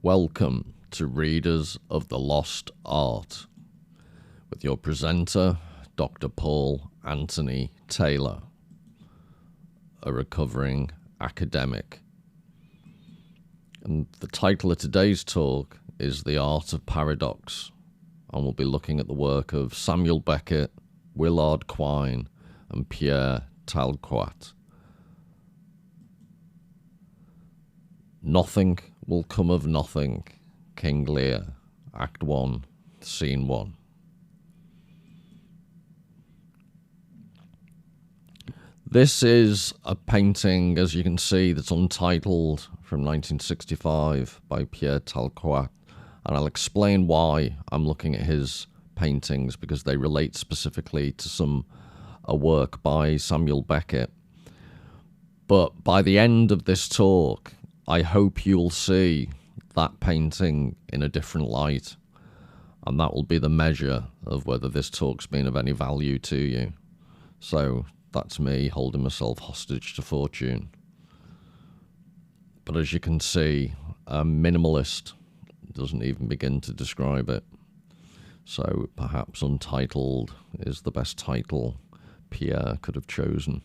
Welcome to Readers of the Lost Art with your presenter, Dr. Paul Anthony Taylor, a recovering academic. And the title of today's talk is The Art of Paradox, and we'll be looking at the work of Samuel Beckett, Willard Quine, and Pierre Tal-Coat. Nothing will come of nothing. King Lear, Act 1, Scene 1. This is a painting, as you can see, that's untitled, from 1965 by Pierre Tal-Coat, and I'll explain why I'm looking at his paintings, because they relate specifically to a work by Samuel Beckett. But by the end of this talk, I hope you'll see that painting in a different light, and that will be the measure of whether this talk's been of any value to you. So that's me holding myself hostage to fortune. But as you can see, a minimalist doesn't even begin to describe it. So perhaps Untitled is the best title Pierre could have chosen.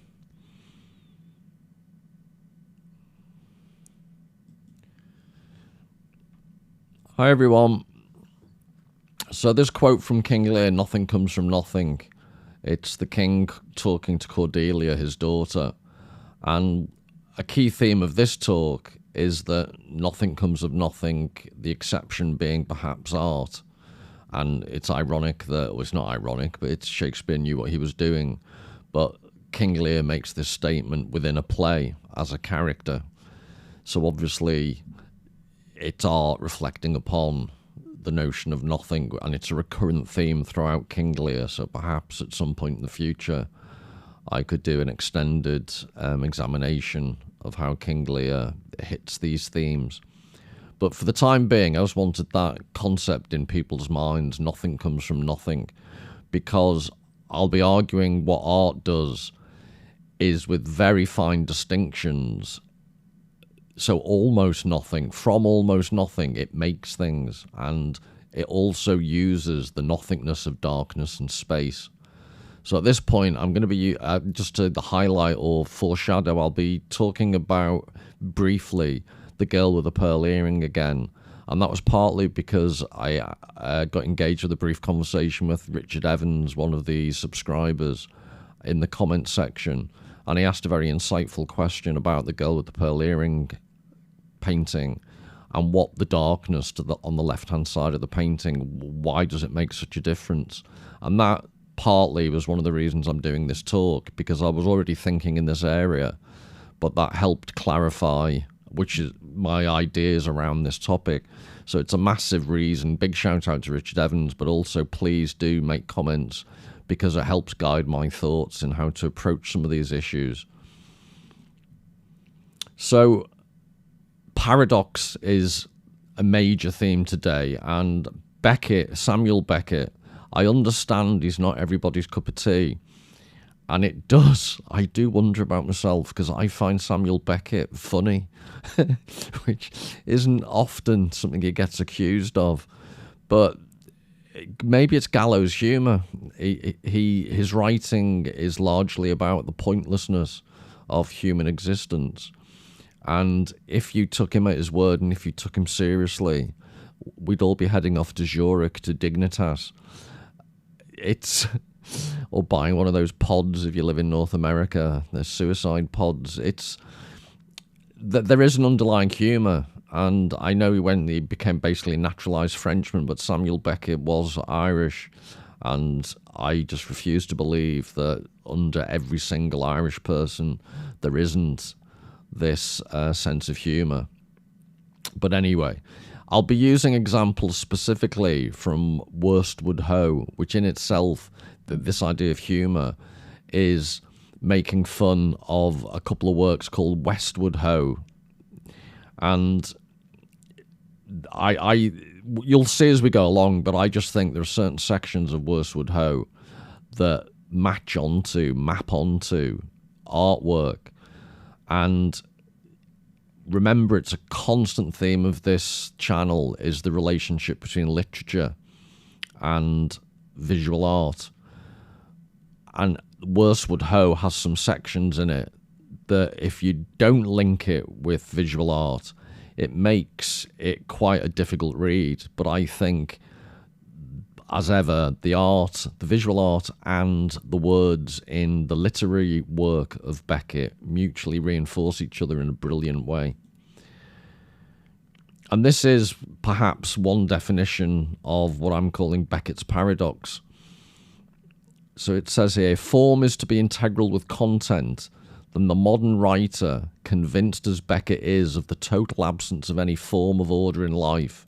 Hi everyone. So this quote from King Lear, "Nothing comes from nothing." It's the king talking to Cordelia, his daughter. And a key theme of this talk is that nothing comes of nothing, the exception being perhaps art. And it's ironic that, well, it's not ironic, but it's Shakespeare knew what he was doing. But King Lear makes this statement within a play as a character. So obviously it's art reflecting upon the notion of nothing, and it's a recurrent theme throughout King Lear, so perhaps at some point in the future I could do an extended examination of how King Lear hits these themes. But for the time being, I just wanted that concept in people's minds, nothing comes from nothing, because I'll be arguing what art does is with very fine distinctions. So almost nothing, from almost nothing, it makes things, and it also uses the nothingness of darkness and space. So at this point, I'm going to be, just to highlight or foreshadow, I'll be talking about briefly The Girl with the Pearl Earring again. And that was partly because I got engaged with a brief conversation with Richard Evans, one of the subscribers, in the comment section. And he asked a very insightful question about The Girl with the Pearl Earring painting and what the darkness on the left-hand side of the painting, why does it make such a difference? And that partly was one of the reasons I'm doing this talk, because I was already thinking in this area, but that helped clarify which is my ideas around this topic. So it's a massive reason. Big shout out to Richard Evans, but also please do make comments, because it helps guide my thoughts in how to approach some of these issues. So paradox is a major theme today, and Beckett, Samuel Beckett, I understand he's not everybody's cup of tea, and I do wonder about myself, because I find Samuel Beckett funny, which isn't often something he gets accused of, but maybe it's gallows humour. His writing is largely about the pointlessness of human existence. And if you took him at his word, and if you took him seriously, we'd all be heading off to Zurich, to Dignitas. Or buying one of those pods if you live in North America, the suicide pods. There is an underlying humour, and I know he became basically a naturalised Frenchman, but Samuel Beckett was Irish, and I just refuse to believe that under every single Irish person there isn't this sense of humour. But anyway, I'll be using examples specifically from Worstward Ho, which in itself, this idea of humour, is making fun of a couple of works called Worstward Ho. And you'll see as we go along, but I just think there are certain sections of Worstward Ho that map onto artwork. And remember, it's a constant theme of this channel is the relationship between literature and visual art. And Worstward Ho has some sections in it that if you don't link it with visual art, it makes it quite a difficult read. But I think, as ever, the visual art and the words in the literary work of Beckett mutually reinforce each other in a brilliant way. And this is perhaps one definition of what I'm calling Beckett's paradox. So it says here, form is to be integral with content, then the modern writer, convinced as Beckett is of the total absence of any form of order in life,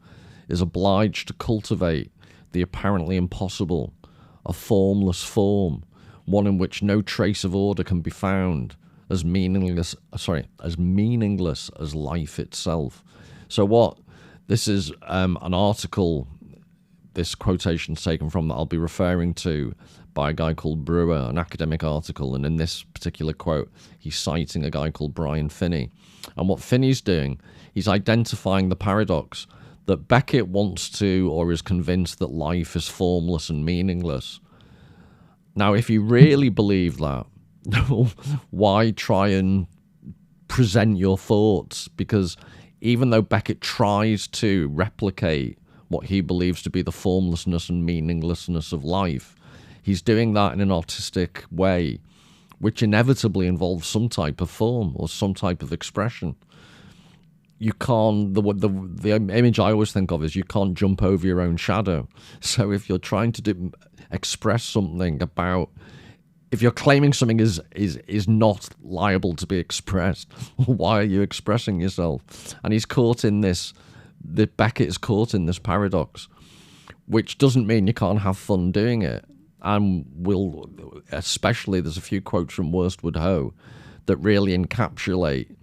is obliged to cultivate the apparently impossible, a formless form, one in which no trace of order can be found, as meaningless as life itself. So what this is an article, this quotation's taken from, that I'll be referring to by a guy called Brewer, an academic article, and in this particular quote, he's citing a guy called Brian Finney. And what Finney's doing, he's identifying the paradox that Beckett wants to, or is convinced that life is formless and meaningless. Now, if you really believe that, why try and present your thoughts? Because even though Beckett tries to replicate what he believes to be the formlessness and meaninglessness of life, he's doing that in an artistic way, which inevitably involves some type of form or some type of expression. You can't, the image I always think of is you can't jump over your own shadow. So if you're trying to express something about, if you're claiming something is not liable to be expressed, why are you expressing yourself? And he's caught in this, Beckett is caught in this paradox, which doesn't mean you can't have fun doing it. And especially there's a few quotes from Worstward Ho that really encapsulate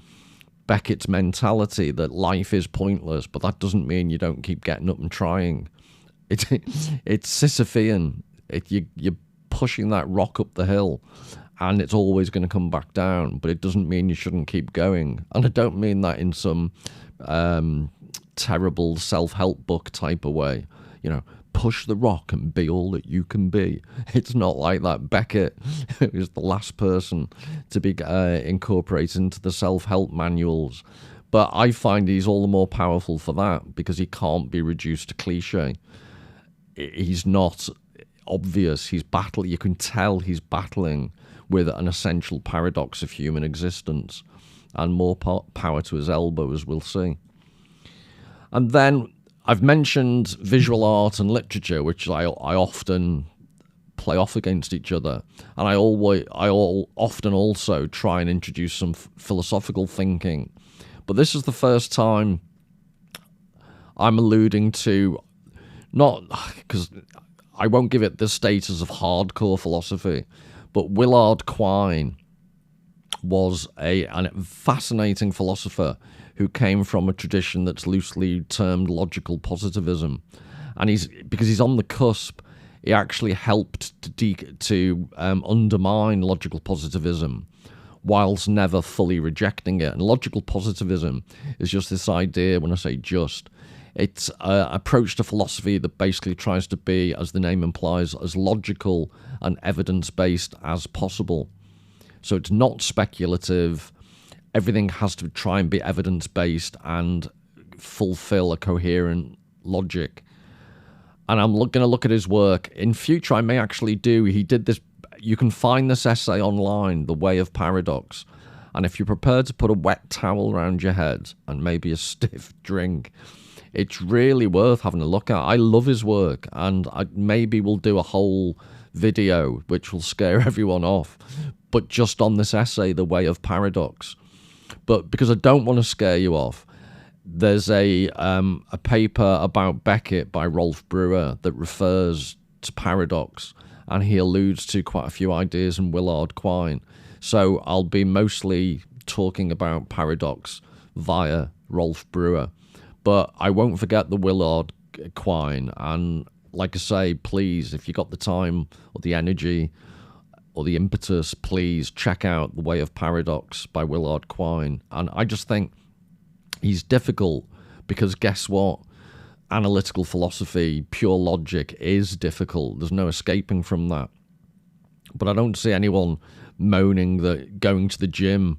Beckett's mentality that life is pointless, but that doesn't mean you don't keep getting up and trying. It's Sisyphean. You're pushing that rock up the hill and it's always going to come back down, but it doesn't mean you shouldn't keep going. And I don't mean that in some terrible self-help book type of way, push the rock and be all that you can be. It's not like that. Beckett is the last person to be incorporated into the self-help manuals. But I find he's all the more powerful for that because he can't be reduced to cliche. He's not obvious. He's battling. You can tell he's battling with an essential paradox of human existence, and more power to his elbow, as we'll see. And then I've mentioned visual art and literature, which I often play off against each other, and I often also try and introduce some philosophical thinking. But this is the first time I'm alluding to, not because I won't give it the status of hardcore philosophy, but Willard Quine was a fascinating philosopher who came from a tradition that's loosely termed logical positivism. And because he's on the cusp, he actually helped to undermine logical positivism whilst never fully rejecting it. And logical positivism is just this idea, when I say just, it's an approach to philosophy that basically tries to be, as the name implies, as logical and evidence-based as possible. So it's not speculative. Everything has to try and be evidence-based and fulfill a coherent logic. And I'm going to look at his work. In future, I may actually he did this, you can find this essay online, The Way of Paradox. And if you're prepared to put a wet towel around your head and maybe a stiff drink, it's really worth having a look at. I love his work, and maybe we'll do a whole video which will scare everyone off, but just on this essay, The Way of Paradox. But because I don't want to scare you off, there's a paper about Beckett by Rolf Brewer that refers to paradox, and he alludes to quite a few ideas in Willard Quine. So I'll be mostly talking about paradox via Rolf Brewer. But I won't forget the Willard Quine. And like I say, please, if you got the time or the energy or the impetus, please check out The Way of Paradox by Willard Quine. And I just think He's difficult because guess what? Analytical philosophy, pure logic is difficult. There's no escaping from that. But I don't see anyone moaning that going to the gym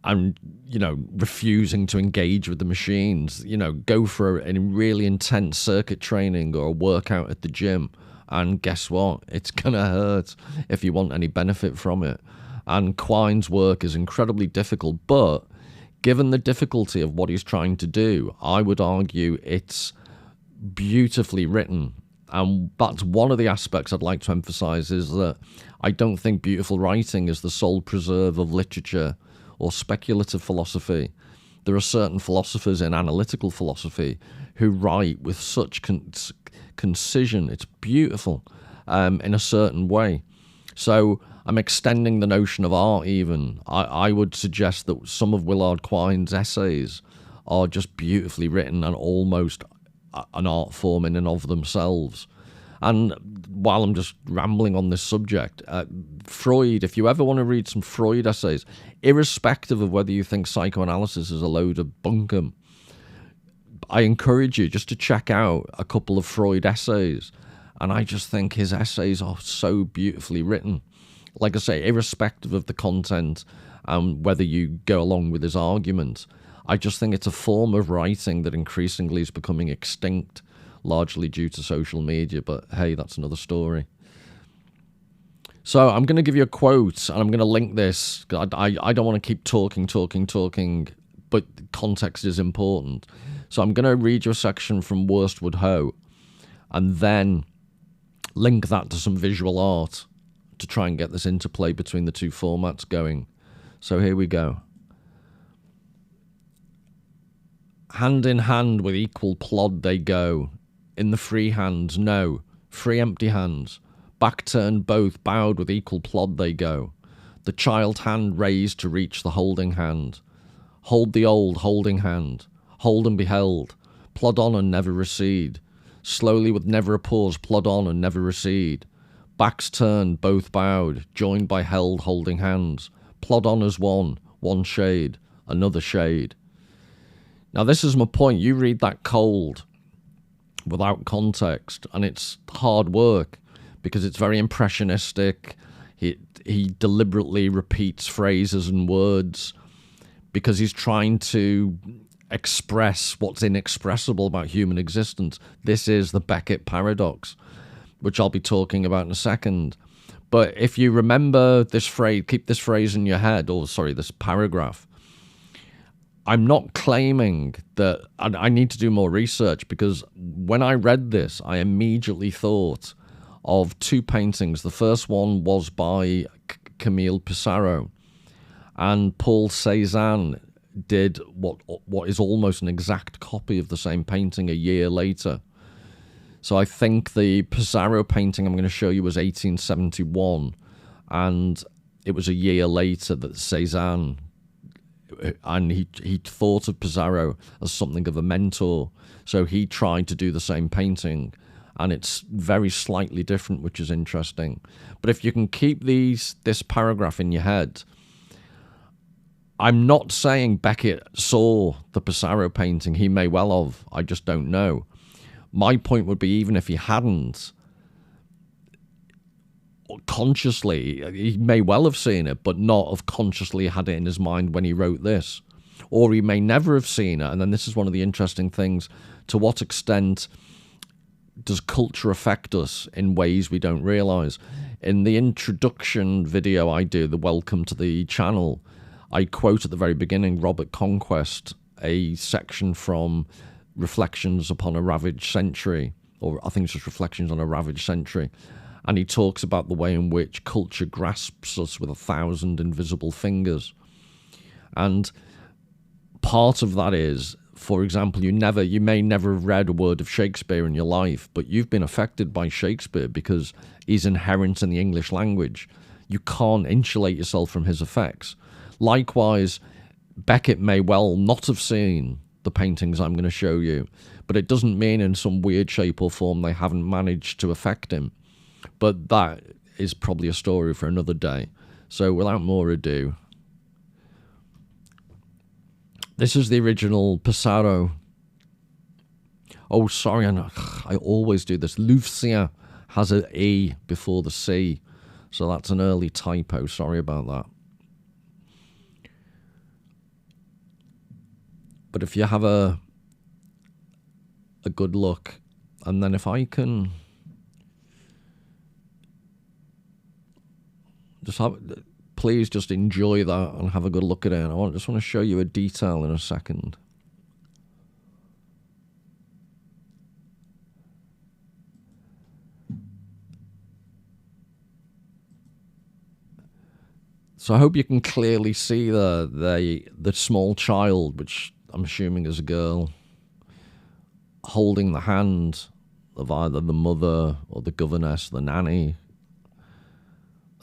and, refusing to engage with the machines, go for a really intense circuit training or a workout at the gym. And guess what? It's going to hurt if you want any benefit from it. And Quine's work is incredibly difficult, but given the difficulty of what he's trying to do, I would argue it's beautifully written. And that's one of the aspects I'd like to emphasize, is that I don't think beautiful writing is the sole preserve of literature or speculative philosophy. There are certain philosophers in analytical philosophy who write with such concision. It's beautiful in a certain way. So I'm extending the notion of art even. I would suggest that some of Willard Quine's essays are just beautifully written and almost an art form in and of themselves. And while I'm just rambling on this subject, Freud, if you ever want to read some Freud essays, irrespective of whether you think psychoanalysis is a load of bunkum, I encourage you just to check out a couple of Freud essays. And I just think his essays are so beautifully written. Like I say, irrespective of the content and whether you go along with his argument, I just think it's a form of writing that increasingly is becoming extinct, largely due to social media. But hey, that's another story. So I'm going to give you a quote, and I'm going to link this. I don't want to keep talking, but context is important. So I'm going to read you a section from Worstward Ho, and then link that to some visual art to try and get this interplay between the two formats going. So here we go. Hand in hand with equal plod they go. In the free hands, no, free empty hands. Back turned both, bowed with equal plod they go. The child hand raised to reach the holding hand. Hold the old holding hand. Hold and be held. Plod on and never recede. Slowly with never a pause, plod on and never recede. Backs turned, both bowed, joined by held holding hands. Plod on as one shade, another shade. Now this is my point. You read that cold, without context, and it's hard work because it's very impressionistic. He deliberately repeats phrases and words because he's trying to express what's inexpressible about human existence. This is the Beckett paradox, which I'll be talking about in a second. But if you remember this phrase, keep this phrase in your head, this paragraph. I'm not claiming that I need to do more research, because when I read this, I immediately thought of two paintings. The first one was by Camille Pissarro, and Paul Cézanne did what is almost an exact copy of the same painting a year later. So I think the Pissarro painting I'm going to show you was 1871, and it was a year later that Cézanne, and he thought of Pissarro as something of a mentor, so he tried to do the same painting, and it's very slightly different, which is interesting. But if you can keep this paragraph in your head, I'm not saying Beckett saw the Pissarro painting. He may well have. I just don't know. My point would be, even if he hadn't, consciously, he may well have seen it, but not have consciously had it in his mind when he wrote this. Or he may never have seen it. And then this is one of the interesting things. To what extent does culture affect us in ways we don't realize? In the introduction video I do, the welcome to the channel, I quote at the very beginning Robert Conquest, a section from Reflections upon a Ravaged Century, or I think it's just Reflections on a Ravaged Century. And he talks about the way in which culture grasps us with 1,000 invisible fingers. And part of that is, for example, you may never have read a word of Shakespeare in your life, but you've been affected by Shakespeare because he's inherent in the English language. You can't insulate yourself from his effects. Likewise, Beckett may well not have seen the paintings I'm going to show you, but it doesn't mean in some weird shape or form they haven't managed to affect him. But that is probably a story for another day. So without more ado, This is the original Pissarro. Oh, sorry, I always do this. Lufcia has an E before the C, so that's an early typo. Sorry about that. But if you have a good look, and then if I can just please just enjoy that and have a good look at it. I just want to show you a detail in a second. So I hope you can clearly see the small child, which I'm assuming is a girl, holding the hand of either the mother or the governess, the nanny,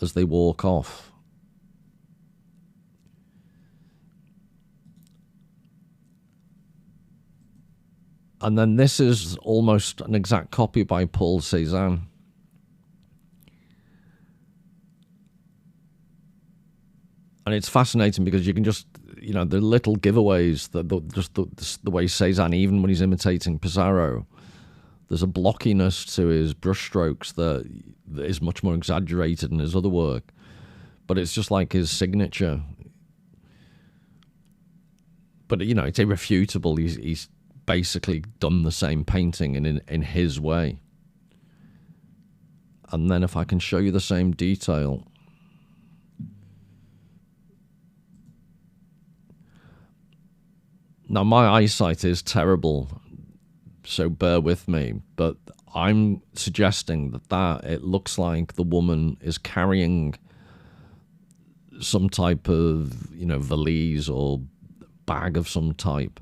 as they walk off. And then this is almost an exact copy by Paul Cézanne. And it's fascinating because you can just, the little giveaways, just the way Cézanne, even when he's imitating Pissarro, there's a blockiness to his brushstrokes that is much more exaggerated in his other work. But it's just like his signature. But, it's irrefutable. He's basically done the same painting in his way. And then if I can show you the same detail. Now, my eyesight is terrible, so bear with me, but I'm suggesting that it looks like the woman is carrying some type of, valise or bag of some type.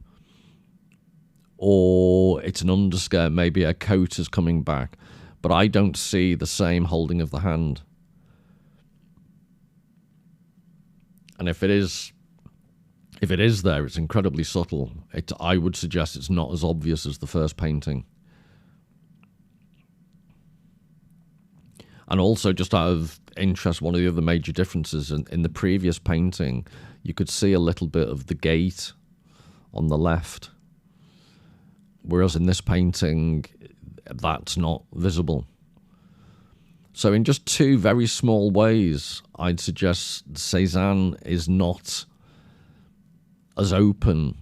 Or it's an underskirt, maybe her coat is coming back, but I don't see the same holding of the hand. And if it is there, it's incredibly subtle. I would suggest it's not as obvious as the first painting. And also, just out of interest, one of the other major differences in the previous painting, you could see a little bit of the gate on the left. Whereas in this painting, that's not visible. So in just two very small ways, I'd suggest Cézanne is not as open.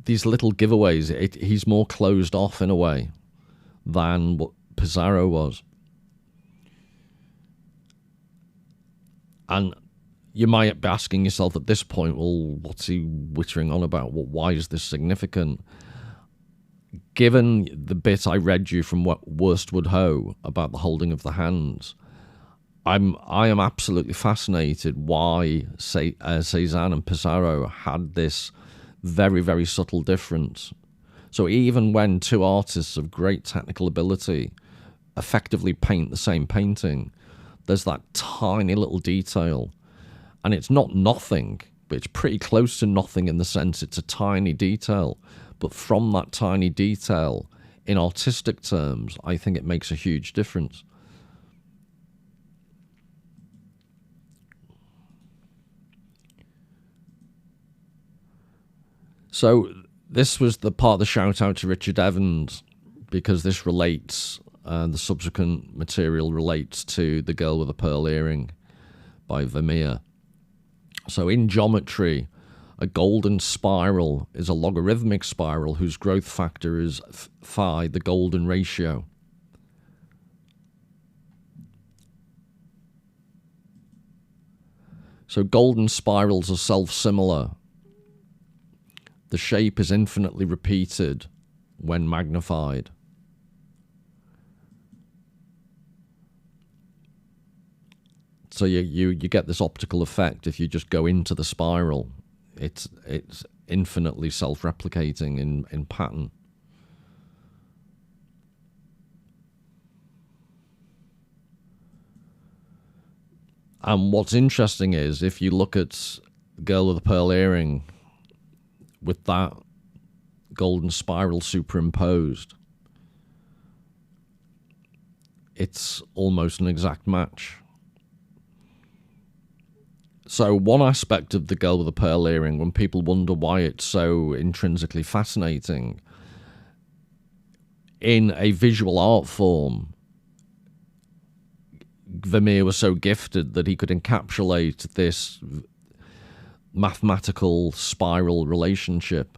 These little giveaways, he's more closed off in a way than what Pissarro was. And you might be asking yourself at this point, well, what's he wittering on about? Well, why is this significant? Given the bit I read you from Worstward Ho about the holding of the hands, I am absolutely fascinated why Cézanne and Pissarro had this very, very subtle difference. So even when two artists of great technical ability effectively paint the same painting, there's that tiny little detail. And it's not nothing, but it's pretty close to nothing in the sense it's a tiny detail. But from that tiny detail, in artistic terms, I think it makes a huge difference. So this was the part of the shout out to Richard Evans, because this relates, the subsequent material relates to The Girl with a Pearl Earring by Vermeer. So in geometry, a golden spiral is a logarithmic spiral whose growth factor is phi, the golden ratio. So golden spirals are self-similar. The shape is infinitely repeated when magnified. So you get this optical effect if you just go into the spiral. It's infinitely self-replicating in pattern. And what's interesting is if you look at Girl with a Pearl Earring with that golden spiral superimposed, it's almost an exact match. So one aspect of the girl with the pearl earring, when people wonder why it's so intrinsically fascinating, in a visual art form, Vermeer was so gifted that he could encapsulate this mathematical spiral relationship.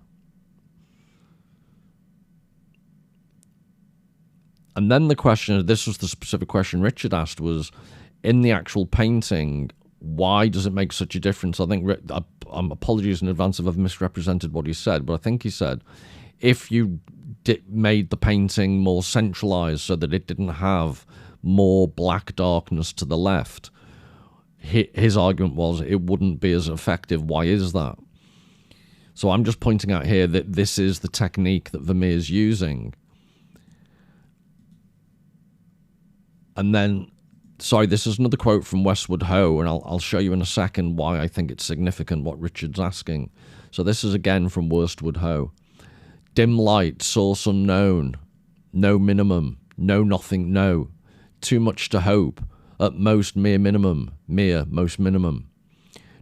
And then the question, this was the specific question Richard asked, was in the actual painting, why does it make such a difference? I think, apologies in advance if I've misrepresented what he said, but I think he said, if you made the painting more centralized so that it didn't have more black darkness to the left, his argument was it wouldn't be as effective. Why is that? So I'm just pointing out here that this is the technique that Vermeer's using. And then, sorry, this is another quote from Worstward Ho, and I'll show you in a second why I think it's significant what Richard's asking. So this is again from Worstward Ho. Dim light, source unknown, no minimum, no nothing, no. Too much to hope, at most mere minimum, mere most minimum.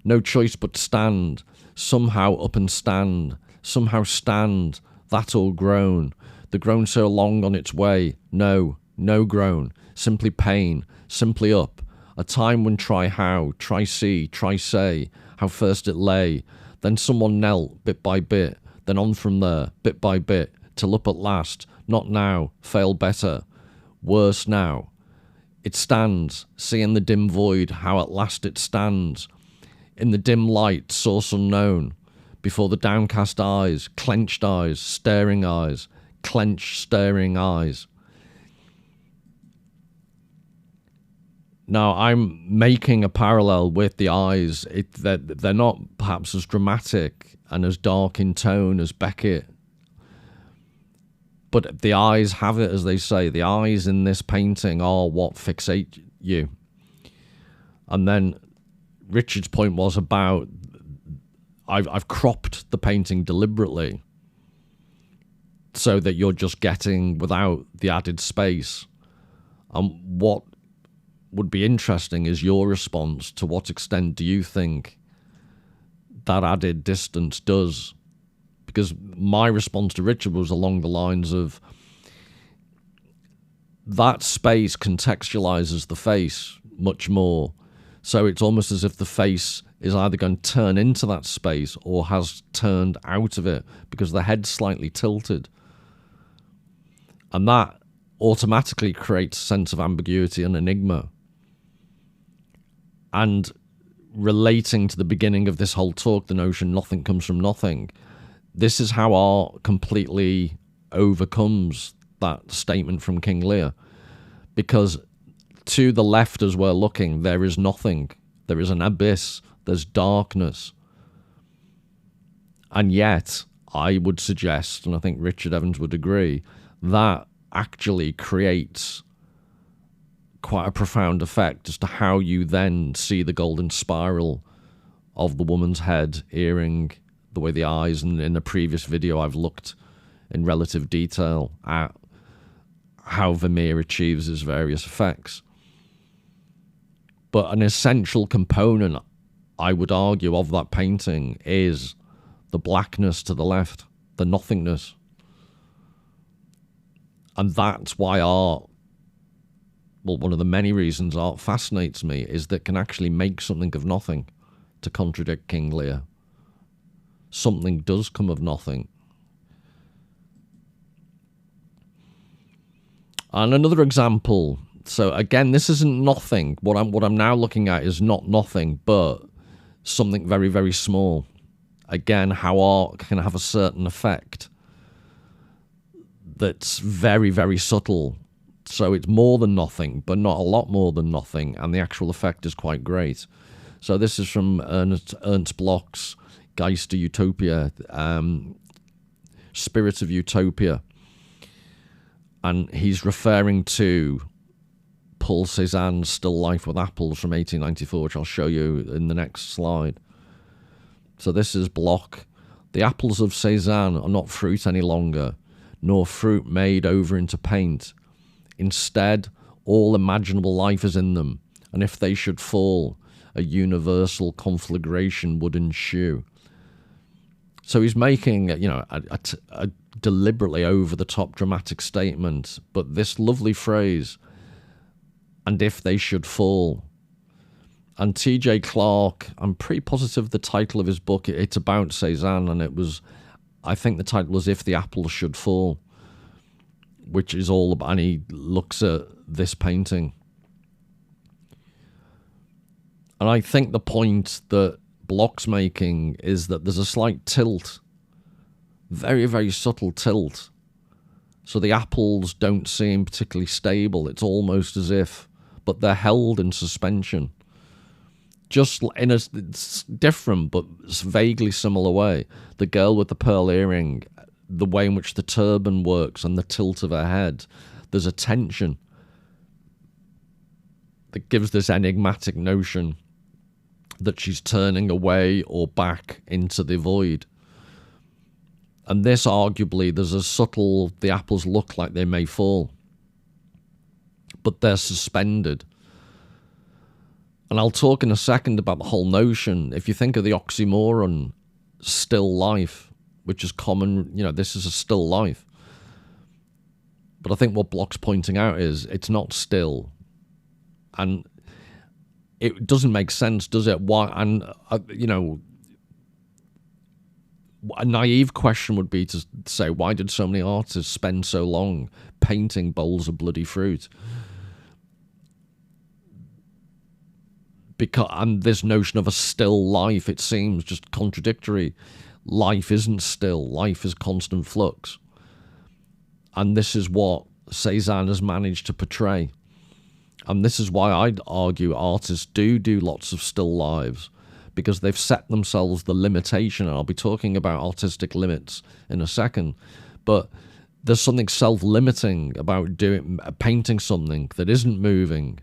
No choice but stand, somehow up and stand, somehow stand, that all groan. The groan so long on its way, no groan. Simply pain, simply up, a time when try how, try see, try say, how first it lay, then someone knelt, bit by bit, then on from there, bit by bit, till up at last, not now, fail better, worse now. It stands, see in the dim void how at last it stands, in the dim light, source unknown, before the downcast eyes, clenched eyes, clenched staring eyes. Now, I'm making a parallel with the eyes. They're not perhaps as dramatic and as dark in tone as Beckett. But the eyes have it, as they say. The eyes in this painting are what fixate you. And then Richard's point was about, I've cropped the painting deliberately so that you're just getting without the added space. And what would be interesting is your response. To what extent do you think that added distance does? Because my response to Richard was along the lines of that space contextualizes the face much more. So it's almost as if the face is either going to turn into that space or has turned out of it because the head's slightly tilted. And that automatically creates a sense of ambiguity and enigma. And relating to the beginning of this whole talk, the notion nothing comes from nothing, this is how art completely overcomes that statement from King Lear. Because to the left as we're looking, there is nothing. There is an abyss. There's darkness. And yet, I would suggest, and I think Richard Evans would agree, that actually creates quite a profound effect as to how you then see the golden spiral of the woman's head, earring, the way the eyes, and in a previous video I've looked in relative detail at how Vermeer achieves his various effects. But an essential component, I would argue, of that painting is the blackness to the left, the nothingness. And that's why art, well, one of the many reasons art fascinates me is that it can actually make something of nothing, to contradict King Lear. Something does come of nothing. And another example, so again, this isn't nothing. What I'm now looking at is not nothing, but something very, very small. Again, how art can have a certain effect that's very, very subtle. So it's more than nothing, but not a lot more than nothing, and the actual effect is quite great. So this is from Ernst Bloch's Geist Utopia, Spirit of Utopia. And he's referring to Paul Cézanne's Still Life with Apples from 1894, which I'll show you in the next slide. So this is Bloch. The apples of Cézanne are not fruit any longer, nor fruit made over into paint. Instead, all imaginable life is in them, and if they should fall, a universal conflagration would ensue. So he's making, you know, a deliberately over-the-top dramatic statement, but this lovely phrase, "and if they should fall." And T.J. Clarke, I'm pretty positive the title of his book, it's about Cézanne, and it was, I think the title was "If the Apples Should Fall," which is all about, and he looks at this painting. And I think the point that Block's making is that there's a slight tilt, very, very subtle tilt. So the apples don't seem particularly stable. It's almost as if, but they're held in suspension. Just in a different but vaguely similar way. The girl with the pearl earring, the way in which the turban works and the tilt of her head, there's a tension that gives this enigmatic notion that she's turning away or back into the void. And this, arguably, there's a subtle, the apples look like they may fall, but they're suspended. And I'll talk in a second about the whole notion. If you think of the oxymoron, still life, which is common, you know, this is a still life. But I think what Block's pointing out is it's not still. And it doesn't make sense, does it? Why? And, you know, a naive question would be to say, why did so many artists spend so long painting bowls of bloody fruit? Because, and this notion of a still life, it seems just contradictory. Life isn't still. Life is constant flux. And this is what Cézanne has managed to portray. And this is why I'd argue artists do lots of still lives, because they've set themselves the limitation. And I'll be talking about artistic limits in a second. But there's something self-limiting about painting something that isn't moving.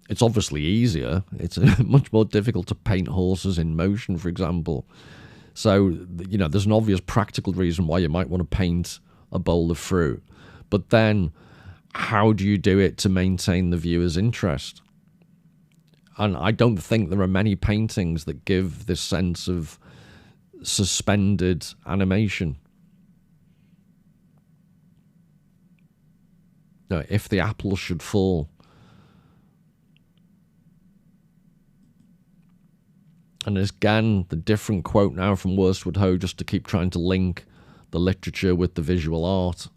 It's obviously easier. It's much more difficult to paint horses in motion, for example. So, you know, there's an obvious practical reason why you might want to paint a bowl of fruit. But then, how do you do it to maintain the viewer's interest? And I don't think there are many paintings that give this sense of suspended animation. No, if the apples should fall. And again, the different quote now from Worstward Ho, just to keep trying to link the literature with the visual art.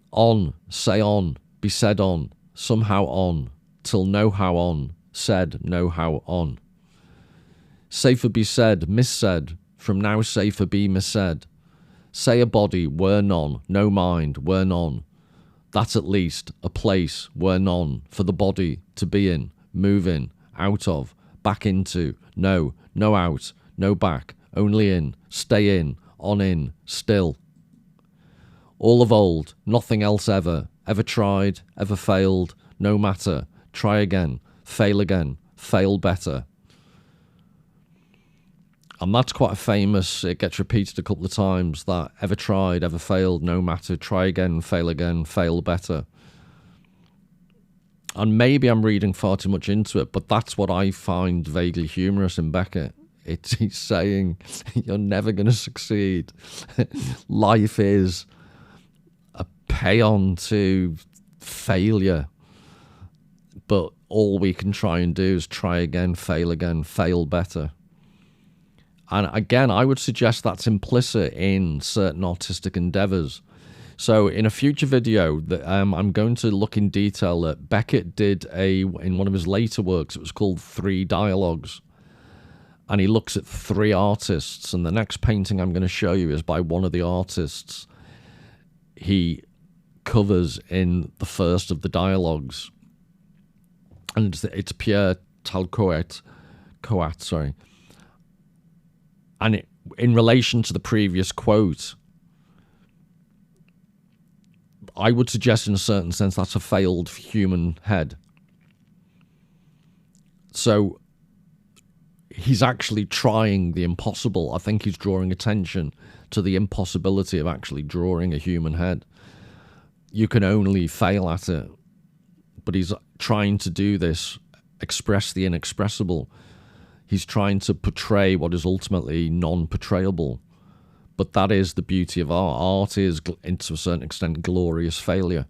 On, say on, be said on, somehow on, till no how on, said no how on. Safer be said, missaid, from now safer be missaid. Say a body, were none, no mind, were none. That at least, a place, were none, for the body to be in, move in, out of, back into, no out, no back, only in, stay in, on in, still. All of old, nothing else ever tried, ever failed, no matter, try again, fail better. And that's quite a famous, it gets repeated a couple of times, that ever tried, ever failed, no matter, try again, fail better. And maybe I'm reading far too much into it, but that's what I find vaguely humorous in Beckett. He's saying, you're never going to succeed. Life is a paean to failure. But all we can try and do is try again, fail better. And again, I would suggest that's implicit in certain artistic endeavours. So in a future video, I'm going to look in detail at Beckett did in one of his later works, it was called 3 Dialogues. And he looks at 3 artists, and the next painting I'm going to show you is by one of the artists he covers in the first of the dialogues. And it's Pierre Tal-Coat, And in relation to the previous quote, I would suggest in a certain sense that's a failed human head. So he's actually trying the impossible. I think he's drawing attention to the impossibility of actually drawing a human head. You can only fail at it. But he's trying to do this express the inexpressible. He's trying to portray what is ultimately non-portrayable. But that is the beauty of art. Art is, to a certain extent, glorious failure.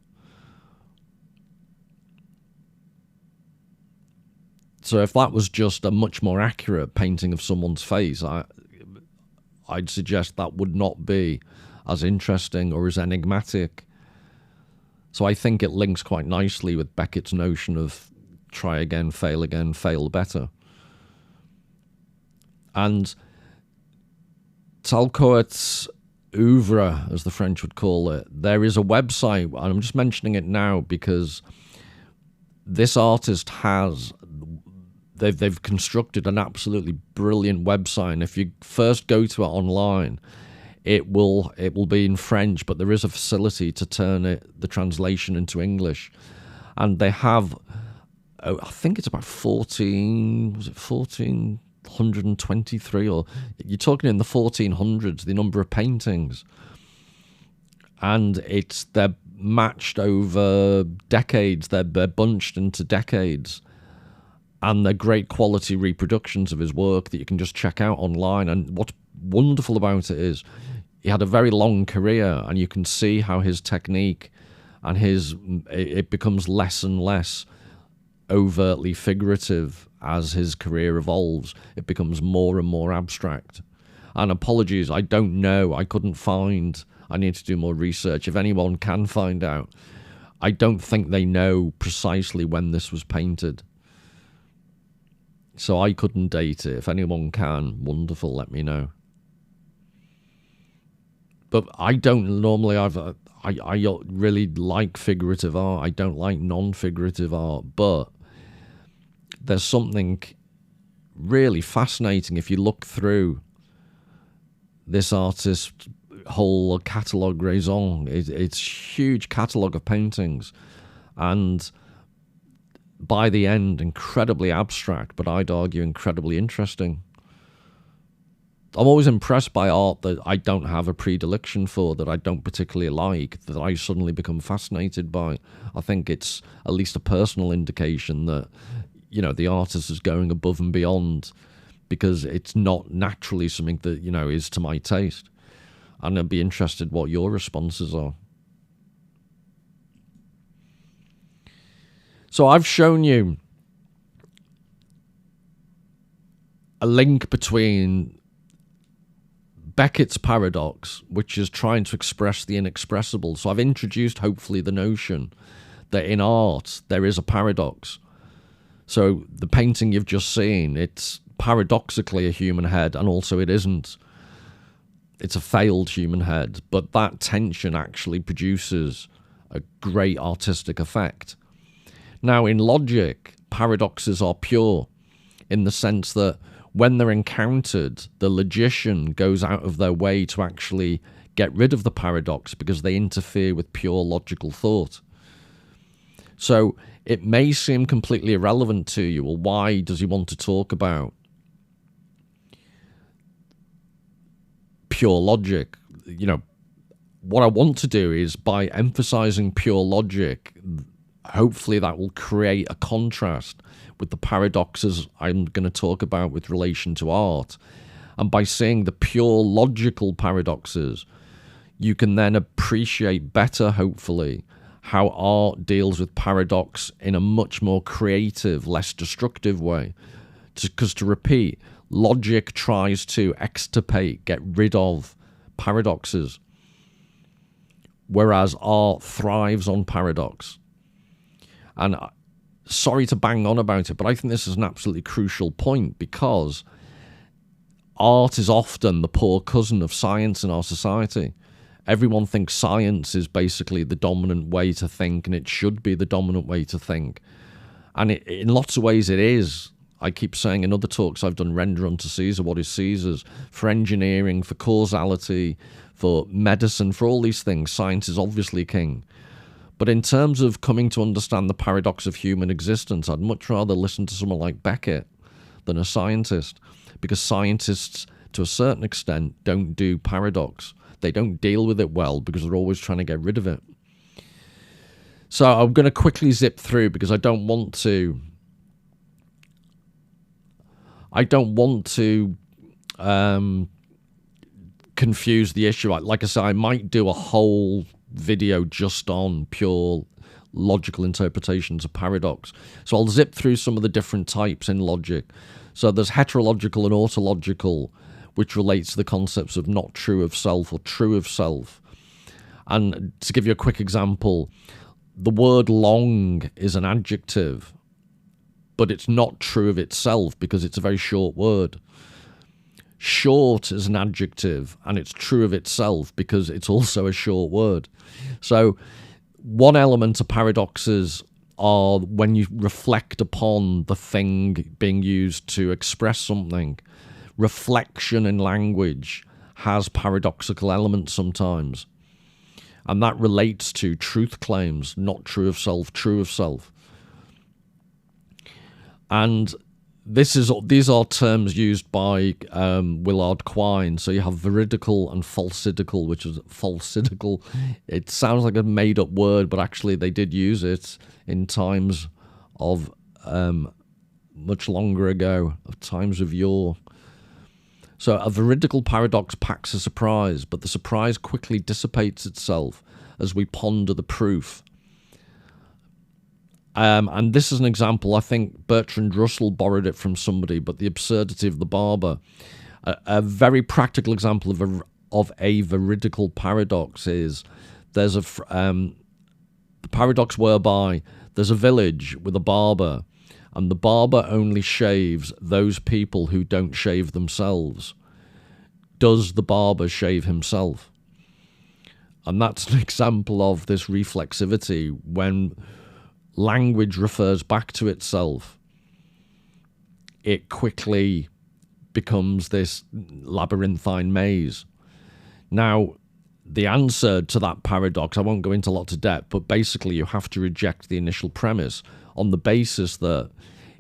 So if that was just a much more accurate painting of someone's face, I'd suggest that would not be as interesting or as enigmatic. So I think it links quite nicely with Beckett's notion of try again, fail better. And Tal-Coat's oeuvre, as the French would call it, there is a website, and I'm just mentioning it now because this artist has, they've constructed an absolutely brilliant website, and if you first go to it online, it will be in French, but there is a facility to turn the translation into English, and they have, I think it's about 1423, or you're talking in the 1400s, the number of paintings, and they're matched over decades, they're bunched into decades, and they're great quality reproductions of his work that you can just check out online. And what's wonderful about it is he had a very long career, and you can see how his technique and it becomes less and less overtly figurative as his career evolves. It becomes more and more abstract. And apologies, I don't know, I couldn't find, I need to do more research. If anyone can find out, I don't think they know precisely when this was painted. So I couldn't date it. If anyone can, wonderful, let me know. But I don't normally, I really like figurative art. I don't like non-figurative art, but there's something really fascinating if you look through this artist's whole catalogue raison. It's huge catalogue of paintings, and by the end, incredibly abstract, but I'd argue incredibly interesting. I'm always impressed by art that I don't have a predilection for, that I don't particularly like, that I suddenly become fascinated by. I think it's at least a personal indication that, you know, the artist is going above and beyond, because it's not naturally something that, you know, is to my taste. And I'd be interested what your responses are. So I've shown you a link between Beckett's paradox, which is trying to express the inexpressible. So I've introduced, hopefully, the notion that in art there is a paradox. So the painting you've just seen, it's paradoxically a human head, and also it isn't. It's a failed human head, but that tension actually produces a great artistic effect. Now, in logic, paradoxes are pure in the sense that when they're encountered, the logician goes out of their way to actually get rid of the paradox because they interfere with pure logical thought. So it may seem completely irrelevant to you. Well, why does he want to talk about pure logic? You know, what I want to do is, by emphasizing pure logic, hopefully that will create a contrast with the paradoxes I'm going to talk about with relation to art. And by seeing the pure logical paradoxes, you can then appreciate better, hopefully, how art deals with paradox in a much more creative, less destructive way. Because, to repeat, logic tries to extirpate, get rid of paradoxes, whereas art thrives on paradox. And sorry to bang on about it, but I think this is an absolutely crucial point, because art is often the poor cousin of science in our society. Everyone thinks science is basically the dominant way to think, and it should be the dominant way to think. And in lots of ways it is. I keep saying in other talks I've done, render unto Caesar what is Caesar's. For engineering, for causality, for medicine, for all these things, science is obviously king. But in terms of coming to understand the paradox of human existence, I'd much rather listen to someone like Beckett than a scientist, because scientists, to a certain extent, don't do paradox. They don't deal with it well because they're always trying to get rid of it. So I'm going to quickly zip through, because I don't want to I don't want to confuse the issue. Like I said, I might do a whole video just on pure logical interpretations of paradox. So I'll zip through some of the different types in logic. So there's heterological and autological, which relates to the concepts of not true of self or true of self. And to give you a quick example, the word long is an adjective, but it's not true of itself because it's a very short word. Short is an adjective, and it's true of itself because it's also a short word. So one element of paradoxes are when you reflect upon the thing being used to express something. Reflection in language has paradoxical elements sometimes. And that relates to truth claims, not true of self, true of self. And these are terms used by Willard Quine. So you have veridical and falsidical, which is falsidical. It sounds like a made-up word, but actually they did use it in times of much longer ago, of times of yore. So a veridical paradox packs a surprise, but the surprise quickly dissipates itself as we ponder the proof. And this is an example. I think Bertrand Russell borrowed it from somebody, but the absurdity of the barber. A very practical example of a veridical paradox is there's the paradox whereby there's a village with a barber, and the barber only shaves those people who don't shave themselves. Does the barber shave himself? And that's an example of this reflexivity when language refers back to itself. It quickly becomes this labyrinthine maze. Now, the answer to that paradox, I won't go into a lot of depth, but basically you have to reject the initial premise on the basis that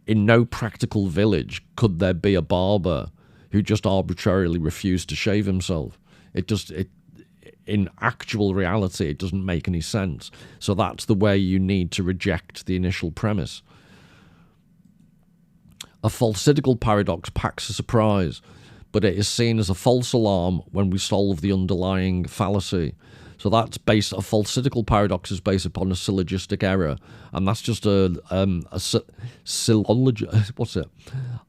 in no practical village could there be a barber who just arbitrarily refused to shave himself. In actual reality, it doesn't make any sense. So that's the way you need to reject the initial premise. A falsidical paradox packs a surprise, but it is seen as a false alarm when we solve the underlying fallacy. So that's based. A falsidical paradox is based upon a syllogistic error, and that's just a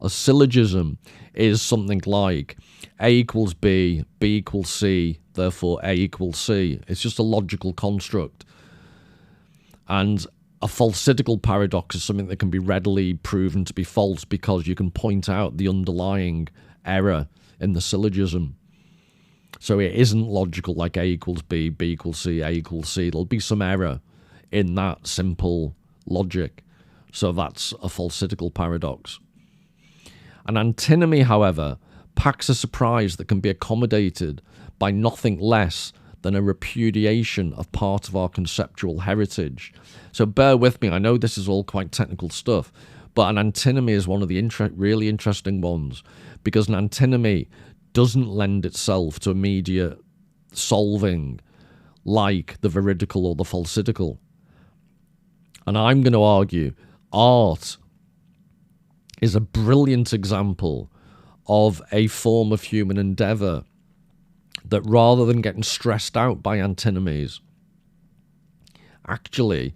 syllogism is something like A equals B, B equals C, therefore A equals C. It's just a logical construct. And a falsidical paradox is something that can be readily proven to be false because you can point out the underlying error in the syllogism. So it isn't logical like A equals B, B equals C, A equals C. There'll be some error in that simple logic. So that's a falsidical paradox. An antinomy, however, packs a surprise that can be accommodated by nothing less than a repudiation of part of our conceptual heritage. So bear with me, I know this is all quite technical stuff, but an antinomy is one of the really interesting ones, because an antinomy doesn't lend itself to immediate solving like the veridical or the falsidical. And I'm going to argue art is a brilliant example of a form of human endeavour that, rather than getting stressed out by antinomies, actually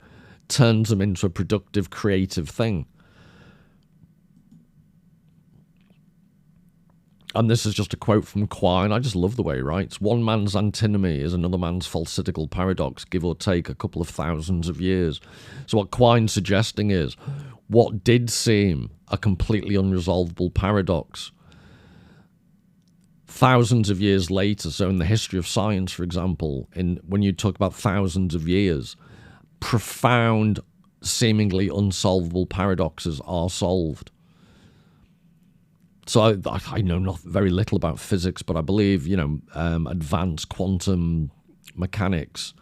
turns them into a productive, creative thing. And this is just a quote from Quine. I just love the way he writes. One man's antinomy is another man's falsidical paradox, give or take a couple of thousands of years. So what Quine's suggesting is, what did seem a completely unresolvable paradox, thousands of years later, so in the history of science, for example, when you talk about thousands of years, profound, seemingly unsolvable paradoxes are solved. So I know very little about physics, but I believe, advanced quantum mechanics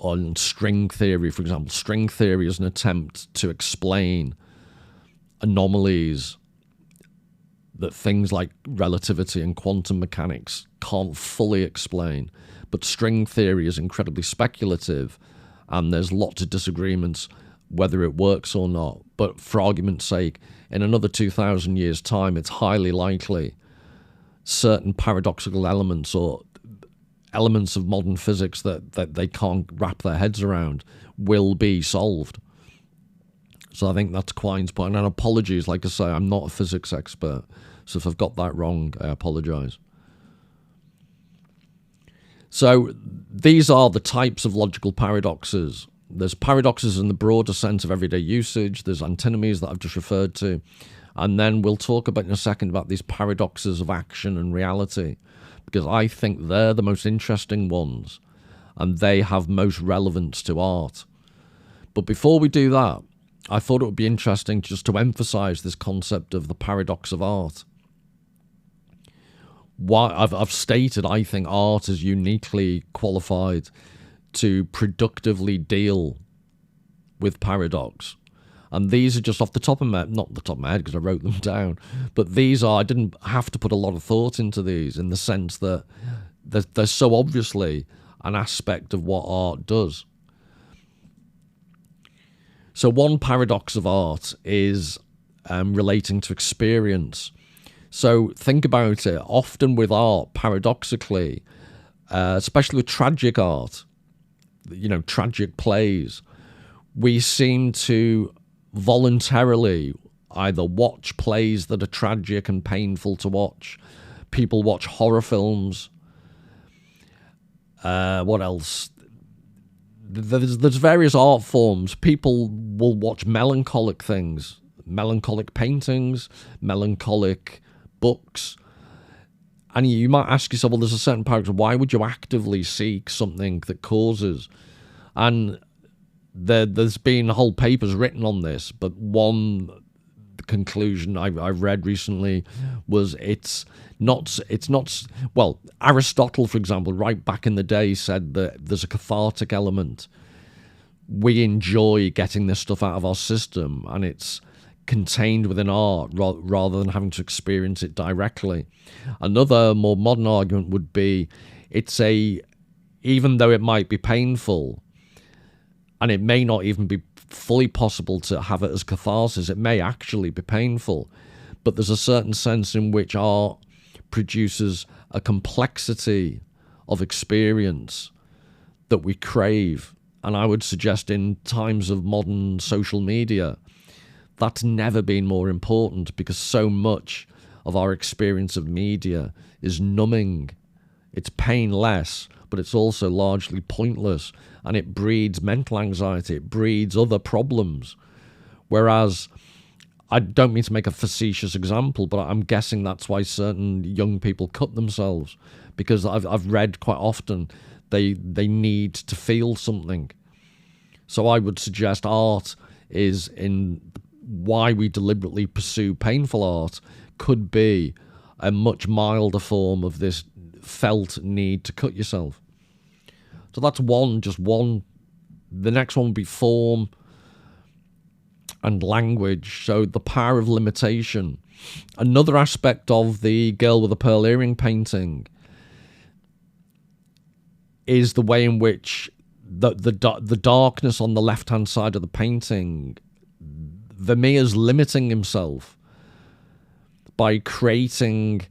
on string theory, for example. String theory is an attempt to explain anomalies that things like relativity and quantum mechanics can't fully explain. But string theory is incredibly speculative, and there's lots of disagreements whether it works or not. But for argument's sake, in another 2,000 years' time, it's highly likely certain paradoxical elements or elements of modern physics that they can't wrap their heads around will be solved. So I think that's Quine's point. And apologies, like I say, I'm not a physics expert. So if I've got that wrong, I apologize. So these are the types of logical paradoxes. There's paradoxes in the broader sense of everyday usage. There's antinomies that I've just referred to. And then we'll talk about in a second about these paradoxes of action and reality, because I think they're the most interesting ones and they have most relevance to art. But before we do that, I thought it would be interesting just to emphasize this concept of the paradox of art. Why I've stated I think art is uniquely qualified to productively deal with paradox. And these are just off the top of my, not the top of my head because I wrote them down, but these are, I didn't have to put a lot of thought into these in the sense that they're so obviously an aspect of what art does. So one paradox of art is relating to experience. So think about it. Often with art, paradoxically, especially with tragic art, tragic plays, we seem to voluntarily either watch plays that are tragic and painful to watch. People watch horror films. What else? There's various art forms. People will watch melancholic things, melancholic paintings, melancholic books. And you might ask yourself, well, there's a certain paradox. Why would you actively seek something that causes? And there's been whole papers written on this, but one conclusion I read recently was it's not, well, Aristotle, for example, right back in the day said that there's a cathartic element. We enjoy getting this stuff out of our system, and it's contained within art rather than having to experience it directly. Another more modern argument would be even though it might be painful, and it may not even be fully possible to have it as catharsis, it may actually be painful, but there's a certain sense in which art produces a complexity of experience that we crave. And I would suggest in times of modern social media, that's never been more important, because so much of our experience of media is numbing. It's painless, but it's also largely pointless, and it breeds mental anxiety, it breeds other problems. Whereas, I don't mean to make a facetious example, but I'm guessing that's why certain young people cut themselves, because I've read quite often they need to feel something. So I would suggest art is in why we deliberately pursue painful art could be a much milder form of this felt need to cut yourself. So that's just one. The next one would be form and language. So the power of limitation. Another aspect of the Girl with a Pearl Earring painting is the way in which the darkness on the left-hand side of the painting, Vermeer's limiting himself by creating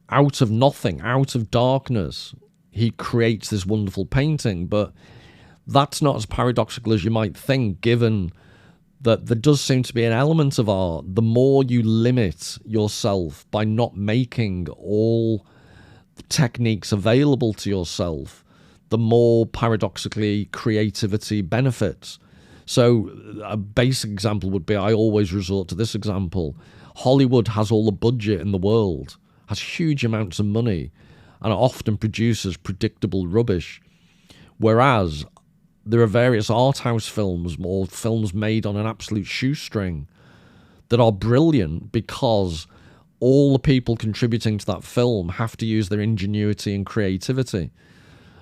out of nothing, out of darkness, he creates this wonderful painting. But that's not as paradoxical as you might think, given that there does seem to be an element of art. The more you limit yourself by not making all the techniques available to yourself, the more paradoxically creativity benefits. So a basic example would be, I always resort to this example. Hollywood has all the budget in the world, has huge amounts of money, and often produces predictable rubbish. Whereas there are various art house films or films made on an absolute shoestring that are brilliant because all the people contributing to that film have to use their ingenuity and creativity.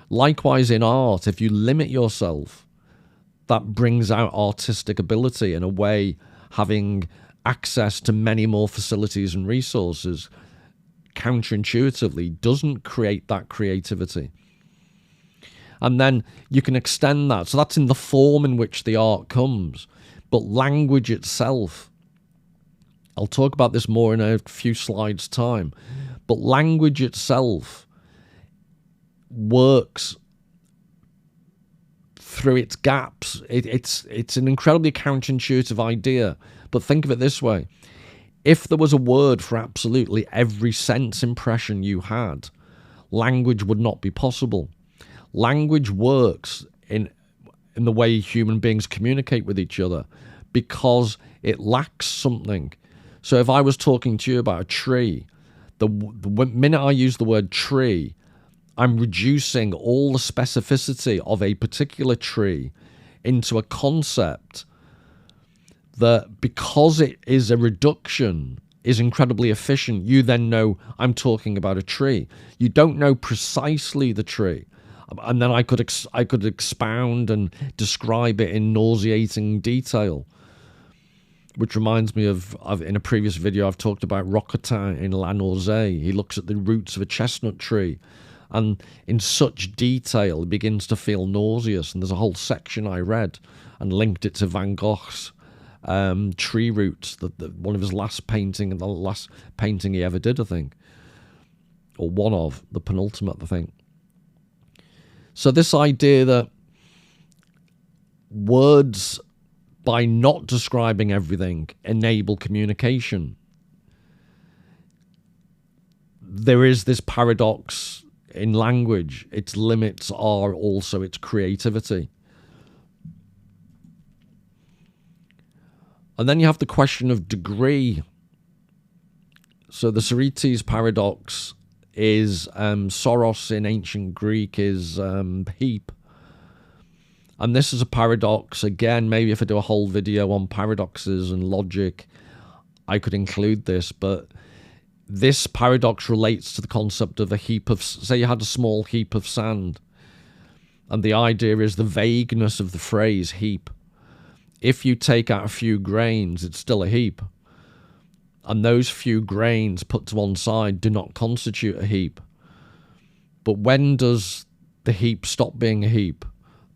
Likewise in art, if you limit yourself, that brings out artistic ability in a way. Having access to many more facilities and resources counterintuitively doesn't create that creativity. And then you can extend that. So that's in the form in which the art comes. But language itself I'll talk about this more in a few slides' time. But language itself works through its gaps. It's an incredibly counterintuitive idea. But think of it this way. If there was a word for absolutely every sense impression you had, language would not be possible. Language works in the way human beings communicate with each other because it lacks something. So if I was talking to you about a tree, the minute I use the word tree, I'm reducing all the specificity of a particular tree into a concept that, because it is a reduction, is incredibly efficient. You then know I'm talking about a tree. You don't know precisely the tree. And then I could expound and describe it in nauseating detail. Which reminds me of in a previous video, I've talked about Roquetin in La Nausée. He looks at the roots of a chestnut tree, and in such detail, it begins to feel nauseous. And there's a whole section I read and linked it to Van Gogh's tree roots, one of his last painting, and the last painting he ever did, I think. Or one of, the penultimate, I think. So this idea that words, by not describing everything, enable communication. There is this paradox in language. Its limits are also its creativity. And then you have the question of degree. So the Sorites paradox is Soros in ancient Greek is heap. And this is a paradox. Again, maybe if I do a whole video on paradoxes and logic, I could include this. But this paradox relates to the concept of a heap of, say you had a small heap of sand. And the idea is the vagueness of the phrase heap. If you take out a few grains, it's still a heap. And those few grains put to one side do not constitute a heap. But when does the heap stop being a heap?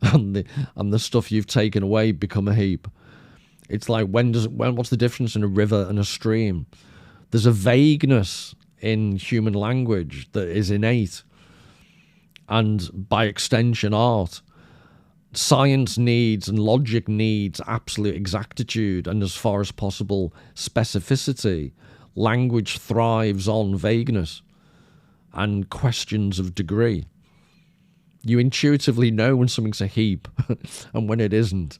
And the stuff you've taken away become a heap? It's like, what's the difference in a river and a stream? There's a vagueness in human language that is innate, and by extension art. Science needs and logic needs absolute exactitude and, as far as possible, specificity. Language thrives on vagueness and questions of degree. You intuitively know when something's a heap and when it isn't.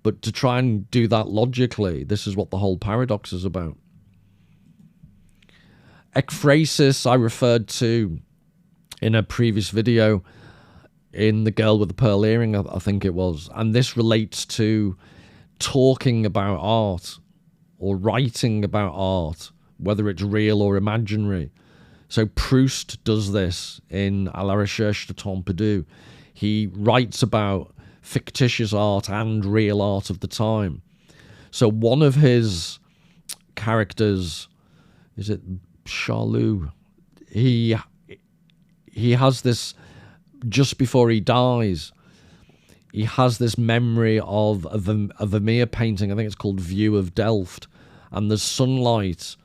But to try and do that logically, this is what the whole paradox is about. Ekphrasis I referred to in a previous video in The Girl with the Pearl Earring, I think it was. And this relates to talking about art or writing about art, whether it's real or imaginary. So Proust does this in À la recherche de temps perdu. He writes about fictitious art and real art of the time. So one of his characters, is it Charlot? He has this, just before he dies, he has this memory of a Vermeer painting, I think it's called View of Delft, and there's sunlight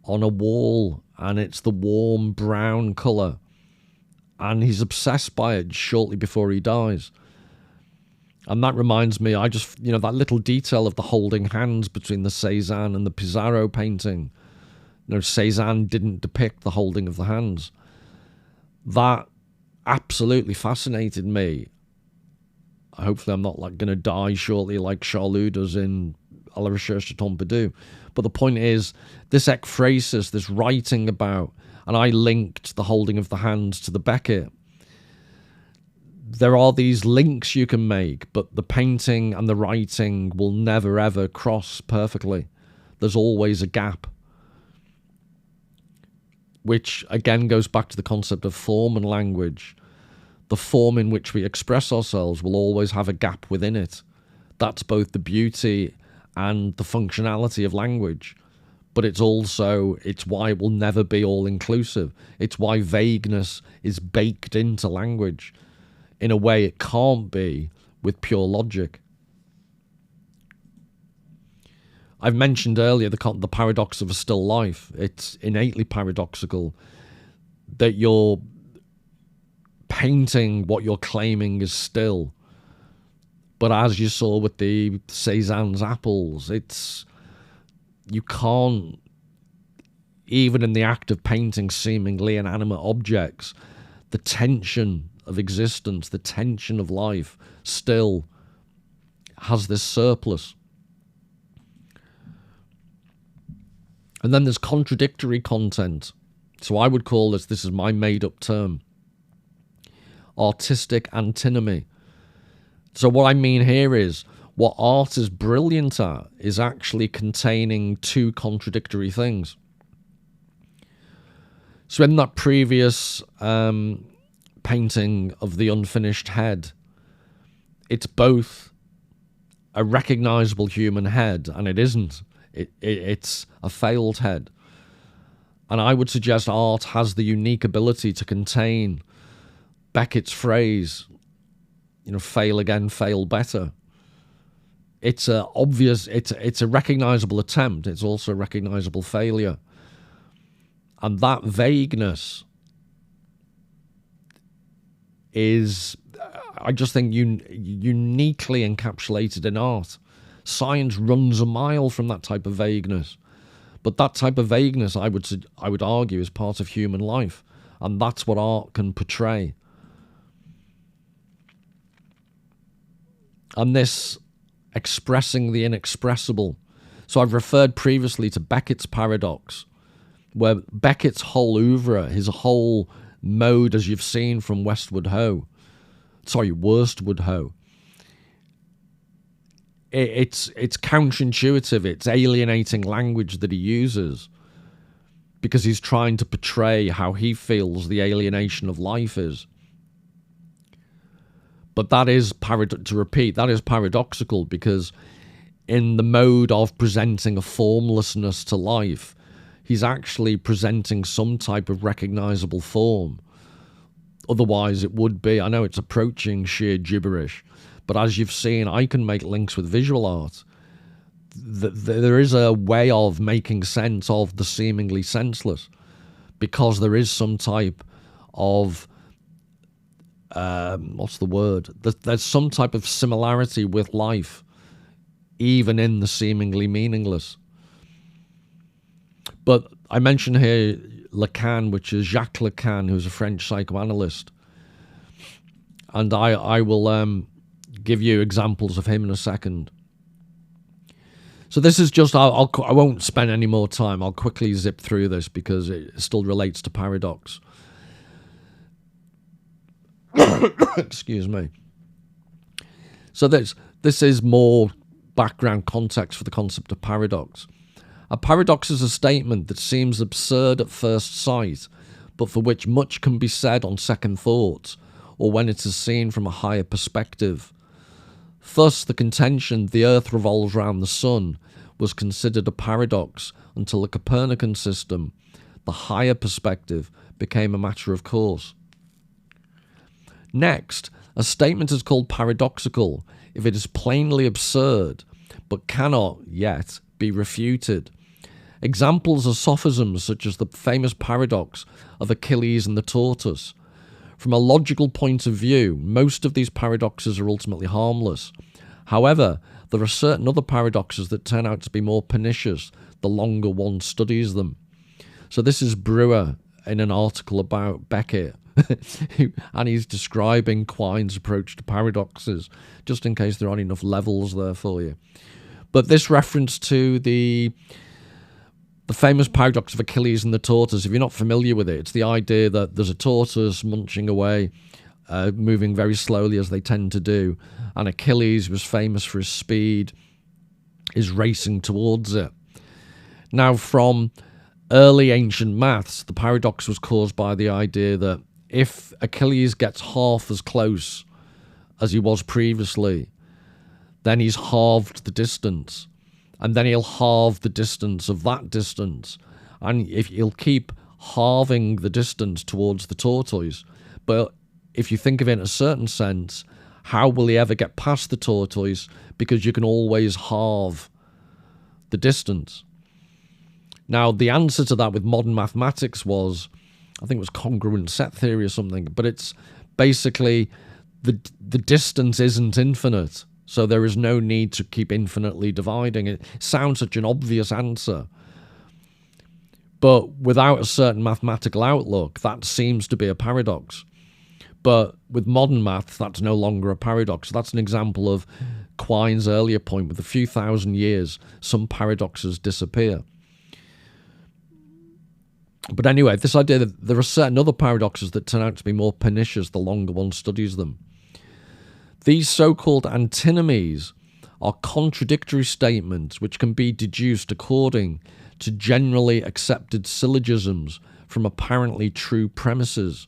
on a wall, and it's the warm brown colour, and he's obsessed by it shortly before he dies. And that reminds me, that little detail of the holding hands between the Cézanne and the Pissarro painting. Cézanne didn't depict the holding of the hands. That absolutely fascinated me. Hopefully I'm not going to die shortly like Charlot does in À la recherche de temps perdu. But the point is, this ekphrasis, this writing about, and I linked the holding of the hands to the Beckett. There are these links you can make, but the painting and the writing will never ever cross perfectly. There's always a gap. Which again goes back to the concept of form and language. The form in which we express ourselves will always have a gap within it. That's both the beauty and the functionality of language. But it's why it will never be all-inclusive. It's why vagueness is baked into language in a way it can't be with pure logic. I've mentioned earlier the paradox of a still life. It's innately paradoxical that you're painting what you're claiming is still. But as you saw with the Cézanne's apples, you can't, even in the act of painting seemingly inanimate objects, the tension of existence, the tension of life still has this surplus. And then there's contradictory content. So I would call this is my made-up term, artistic antinomy. So what I mean here is, what art is brilliant at is actually containing two contradictory things. So in that previous painting of the unfinished head, it's both a recognizable human head and it isn't. It's a failed head. And I would suggest art has the unique ability to contain Beckett's phrase, fail again, fail better. It's a recognizable attempt. It's also a recognizable failure. And that vagueness is, I just think, uniquely encapsulated in art. Science runs a mile from that type of vagueness. But that type of vagueness, I would argue, is part of human life. And that's what art can portray. And this expressing the inexpressible. So I've referred previously to Beckett's paradox, where Beckett's whole oeuvre, his whole mode, as you've seen from Worstward Ho, it's counterintuitive, it's alienating language that he uses because he's trying to portray how he feels the alienation of life is. But that is, that is paradoxical, because in the mode of presenting a formlessness to life, he's actually presenting some type of recognizable form. Otherwise it would be, I know it's approaching sheer gibberish, but as you've seen, I can make links with visual art. There is a way of making sense of the seemingly senseless, because there is some type of, there's some type of similarity with life, even in the seemingly meaningless. But I mentioned here Lacan, which is Jacques Lacan, who's a French psychoanalyst. And I will give you examples of him in a second. So this is just, I won't spend any more time. I'll quickly zip through this because it still relates to paradox. Excuse me. So this is more background context for the concept of paradox. A paradox is a statement that seems absurd at first sight, but for which much can be said on second thought, or when it is seen from a higher perspective. Thus, the contention the earth revolves round the sun was considered a paradox until the Copernican system, the higher perspective, became a matter of course. Next, a statement is called paradoxical if it is plainly absurd, but cannot yet be refuted. Examples are sophisms such as the famous paradox of Achilles and the tortoise. From a logical point of view, most of these paradoxes are ultimately harmless. However, there are certain other paradoxes that turn out to be more pernicious the longer one studies them. So this is Brewer in an article about Beckett, and he's describing Quine's approach to paradoxes, just in case there aren't enough levels there for you. But this reference to the famous paradox of Achilles and the tortoise, if you're not familiar with it, it's the idea that there's a tortoise munching away, moving very slowly as they tend to do, and Achilles, was famous for his speed, is racing towards it. Now, from early ancient maths, the paradox was caused by the idea that if Achilles gets half as close as he was previously, then he's halved the distance. And then he'll halve the distance of that distance. And if he'll keep halving the distance towards the tortoise. But if you think of it in a certain sense, how will he ever get past the tortoise? Because you can always halve the distance. Now, the answer to that with modern mathematics was, I think it was congruent set theory or something, but it's basically the distance isn't infinite, so there is no need to keep infinitely dividing. It sounds such an obvious answer, but without a certain mathematical outlook, that seems to be a paradox. But with modern maths, that's no longer a paradox. That's an example of Quine's earlier point. With a few thousand years, some paradoxes disappear. But anyway, this idea that there are certain other paradoxes that turn out to be more pernicious the longer one studies them. These so-called antinomies are contradictory statements which can be deduced according to generally accepted syllogisms from apparently true premises.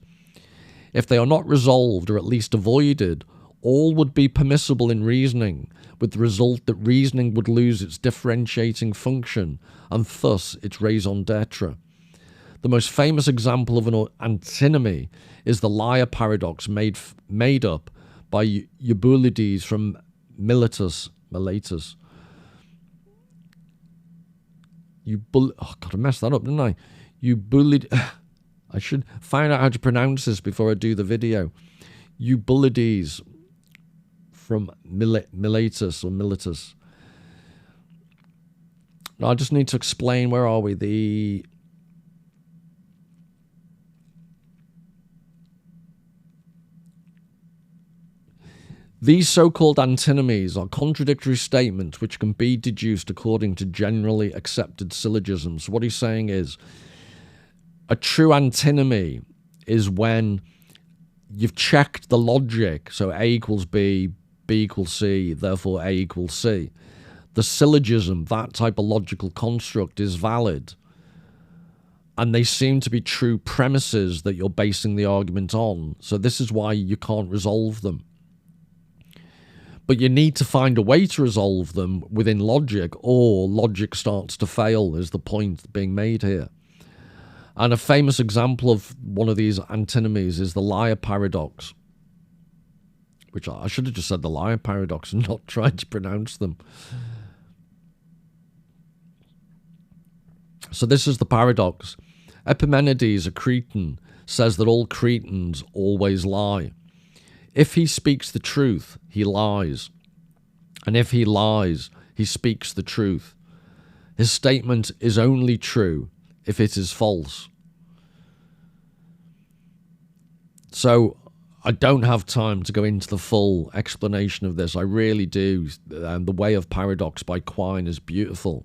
If they are not resolved or at least avoided, all would be permissible in reasoning, with the result that reasoning would lose its differentiating function and thus its raison d'etre. The most famous example of an antinomy is the liar paradox made up by Eubulides from Miletus. Oh God, I messed that up, didn't I? Eubulides. I should find out how to pronounce this before I do the video. Eubulides from Miletus or Miletus. Now, I just need to explain, where are we? These so-called antinomies are contradictory statements which can be deduced according to generally accepted syllogisms. So what he's saying is, a true antinomy is when you've checked the logic, so A equals B, B equals C, therefore A equals C. The syllogism, that type of logical construct, is valid. And they seem to be true premises that you're basing the argument on. So this is why you can't resolve them. But you need to find a way to resolve them within logic, or logic starts to fail, is the point being made here. And a famous example of one of these antinomies is the liar paradox, which I should have just said the liar paradox and not tried to pronounce them. So this is the paradox. Epimenides, a Cretan, says that all Cretans always lie. If he speaks the truth, he lies. And if he lies, he speaks the truth. His statement is only true if it is false. So I don't have time to go into the full explanation of this. I really do. The Way of Paradox by Quine is beautiful.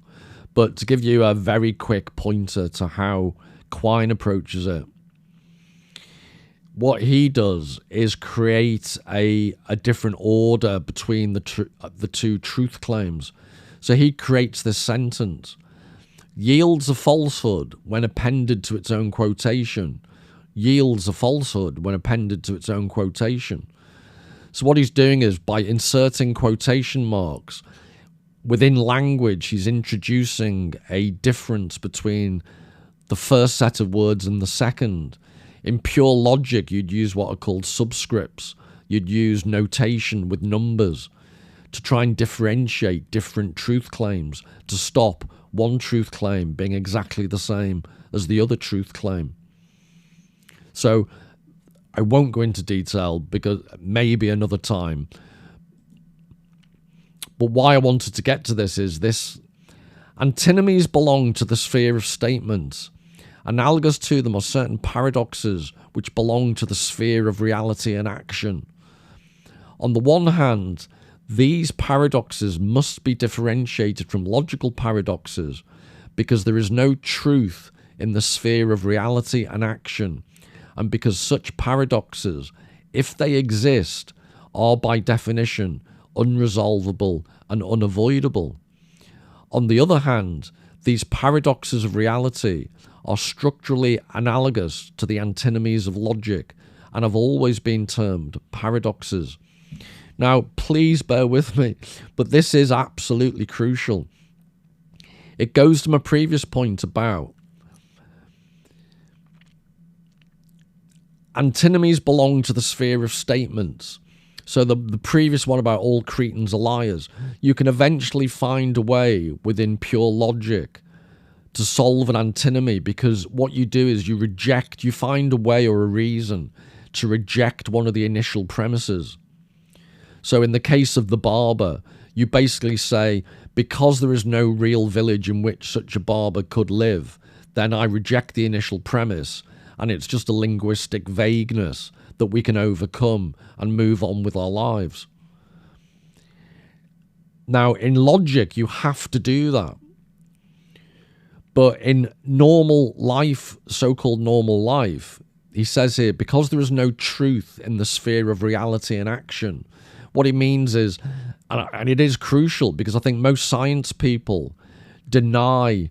But to give you a very quick pointer to how Quine approaches it, what he does is create a different order between the two truth claims. So he creates this sentence: yields a falsehood when appended to its own quotation. Yields a falsehood when appended to its own quotation. So what he's doing is, by inserting quotation marks within language, he's introducing a difference between the first set of words and the second. In pure logic, you'd use what are called subscripts. You'd use notation with numbers to try and differentiate different truth claims, to stop one truth claim being exactly the same as the other truth claim. So I won't go into detail, because maybe another time. But why I wanted to get to this is this: antinomies belong to the sphere of statements. Analogous to them are certain paradoxes which belong to the sphere of reality and action. On the one hand, these paradoxes must be differentiated from logical paradoxes, because there is no truth in the sphere of reality and action, and because such paradoxes, if they exist, are by definition unresolvable and unavoidable. On the other hand, these paradoxes of reality are structurally analogous to the antinomies of logic and have always been termed paradoxes. Now, please bear with me, but this is absolutely crucial. It goes to my previous point about antinomies belong to the sphere of statements. So the previous one about all Cretans are liars, you can eventually find a way within pure logic to solve an antinomy, because what you do is you find a way or a reason to reject one of the initial premises. So in the case of the barber, you basically say, because there is no real village in which such a barber could live, then I reject the initial premise, and it's just a linguistic vagueness that we can overcome and move on with our lives. Now, in logic, you have to do that. But in normal life, so-called normal life, he says here, because there is no truth in the sphere of reality and action, what he means is, and it is crucial, because I think most science people deny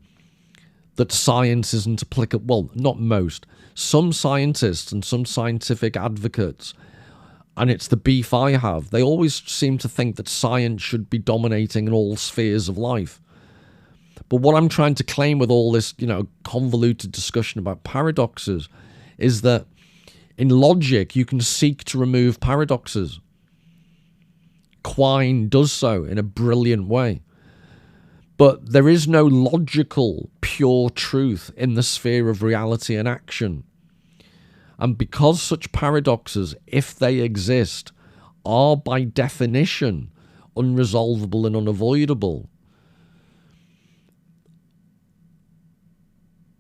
that science isn't applicable. Well, not most. Some scientists and some scientific advocates, and it's the beef I have, they always seem to think that science should be dominating in all spheres of life. But what I'm trying to claim with all this, convoluted discussion about paradoxes is that in logic, you can seek to remove paradoxes. Quine does so in a brilliant way. But there is no logical, pure truth in the sphere of reality and action. And because such paradoxes, if they exist, are by definition unresolvable and unavoidable,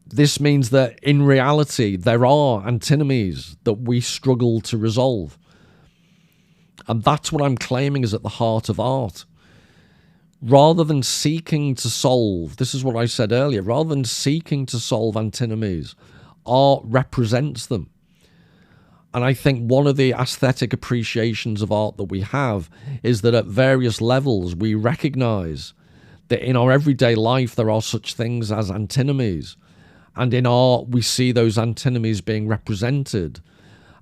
this means that in reality, there are antinomies that we struggle to resolve. And that's what I'm claiming is at the heart of art. Rather than seeking to solve, this is what I said earlier, rather than seeking to solve antinomies, art represents them. And I think one of the aesthetic appreciations of art that we have is that at various levels we recognize that in our everyday life there are such things as antinomies. And in art, we see those antinomies being represented.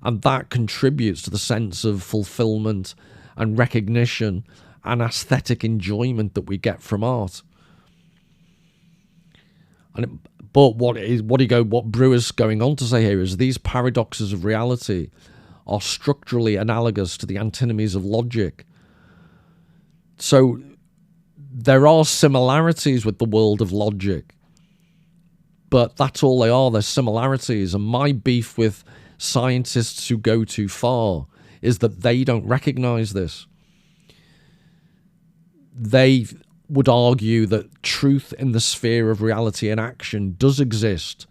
And that contributes to the sense of fulfillment and recognition and aesthetic enjoyment that we get from art. But what Brewer's going on to say here is these paradoxes of reality are structurally analogous to the antinomies of logic. So there are similarities with the world of logic. But that's all they are, they're similarities. And my beef with scientists who go too far is that they don't recognize this. They would argue that truth in the sphere of reality and action does exist.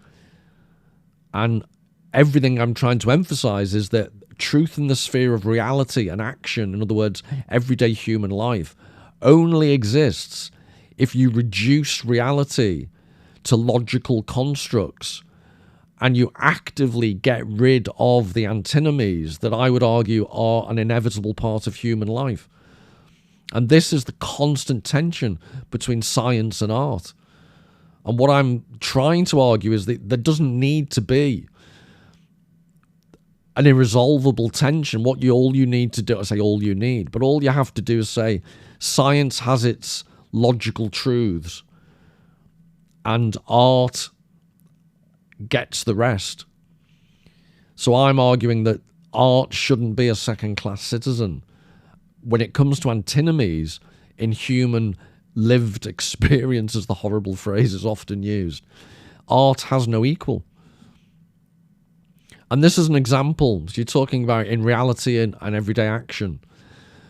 And everything I'm trying to emphasize is that truth in the sphere of reality and action, in other words, everyday human life, only exists if you reduce reality to logical constructs and you actively get rid of the antinomies that I would argue are an inevitable part of human life. And this is the constant tension between science and art. And what I'm trying to argue is that there doesn't need to be an irresolvable tension. All you need to do, I say all you need, but all you have to do is say science has its logical truths and art gets the rest. So I'm arguing that art shouldn't be a second-class citizen. When it comes to antinomies in human lived experience, as the horrible phrase is often used, art has no equal. And this is an example. So you're talking about in reality and everyday action.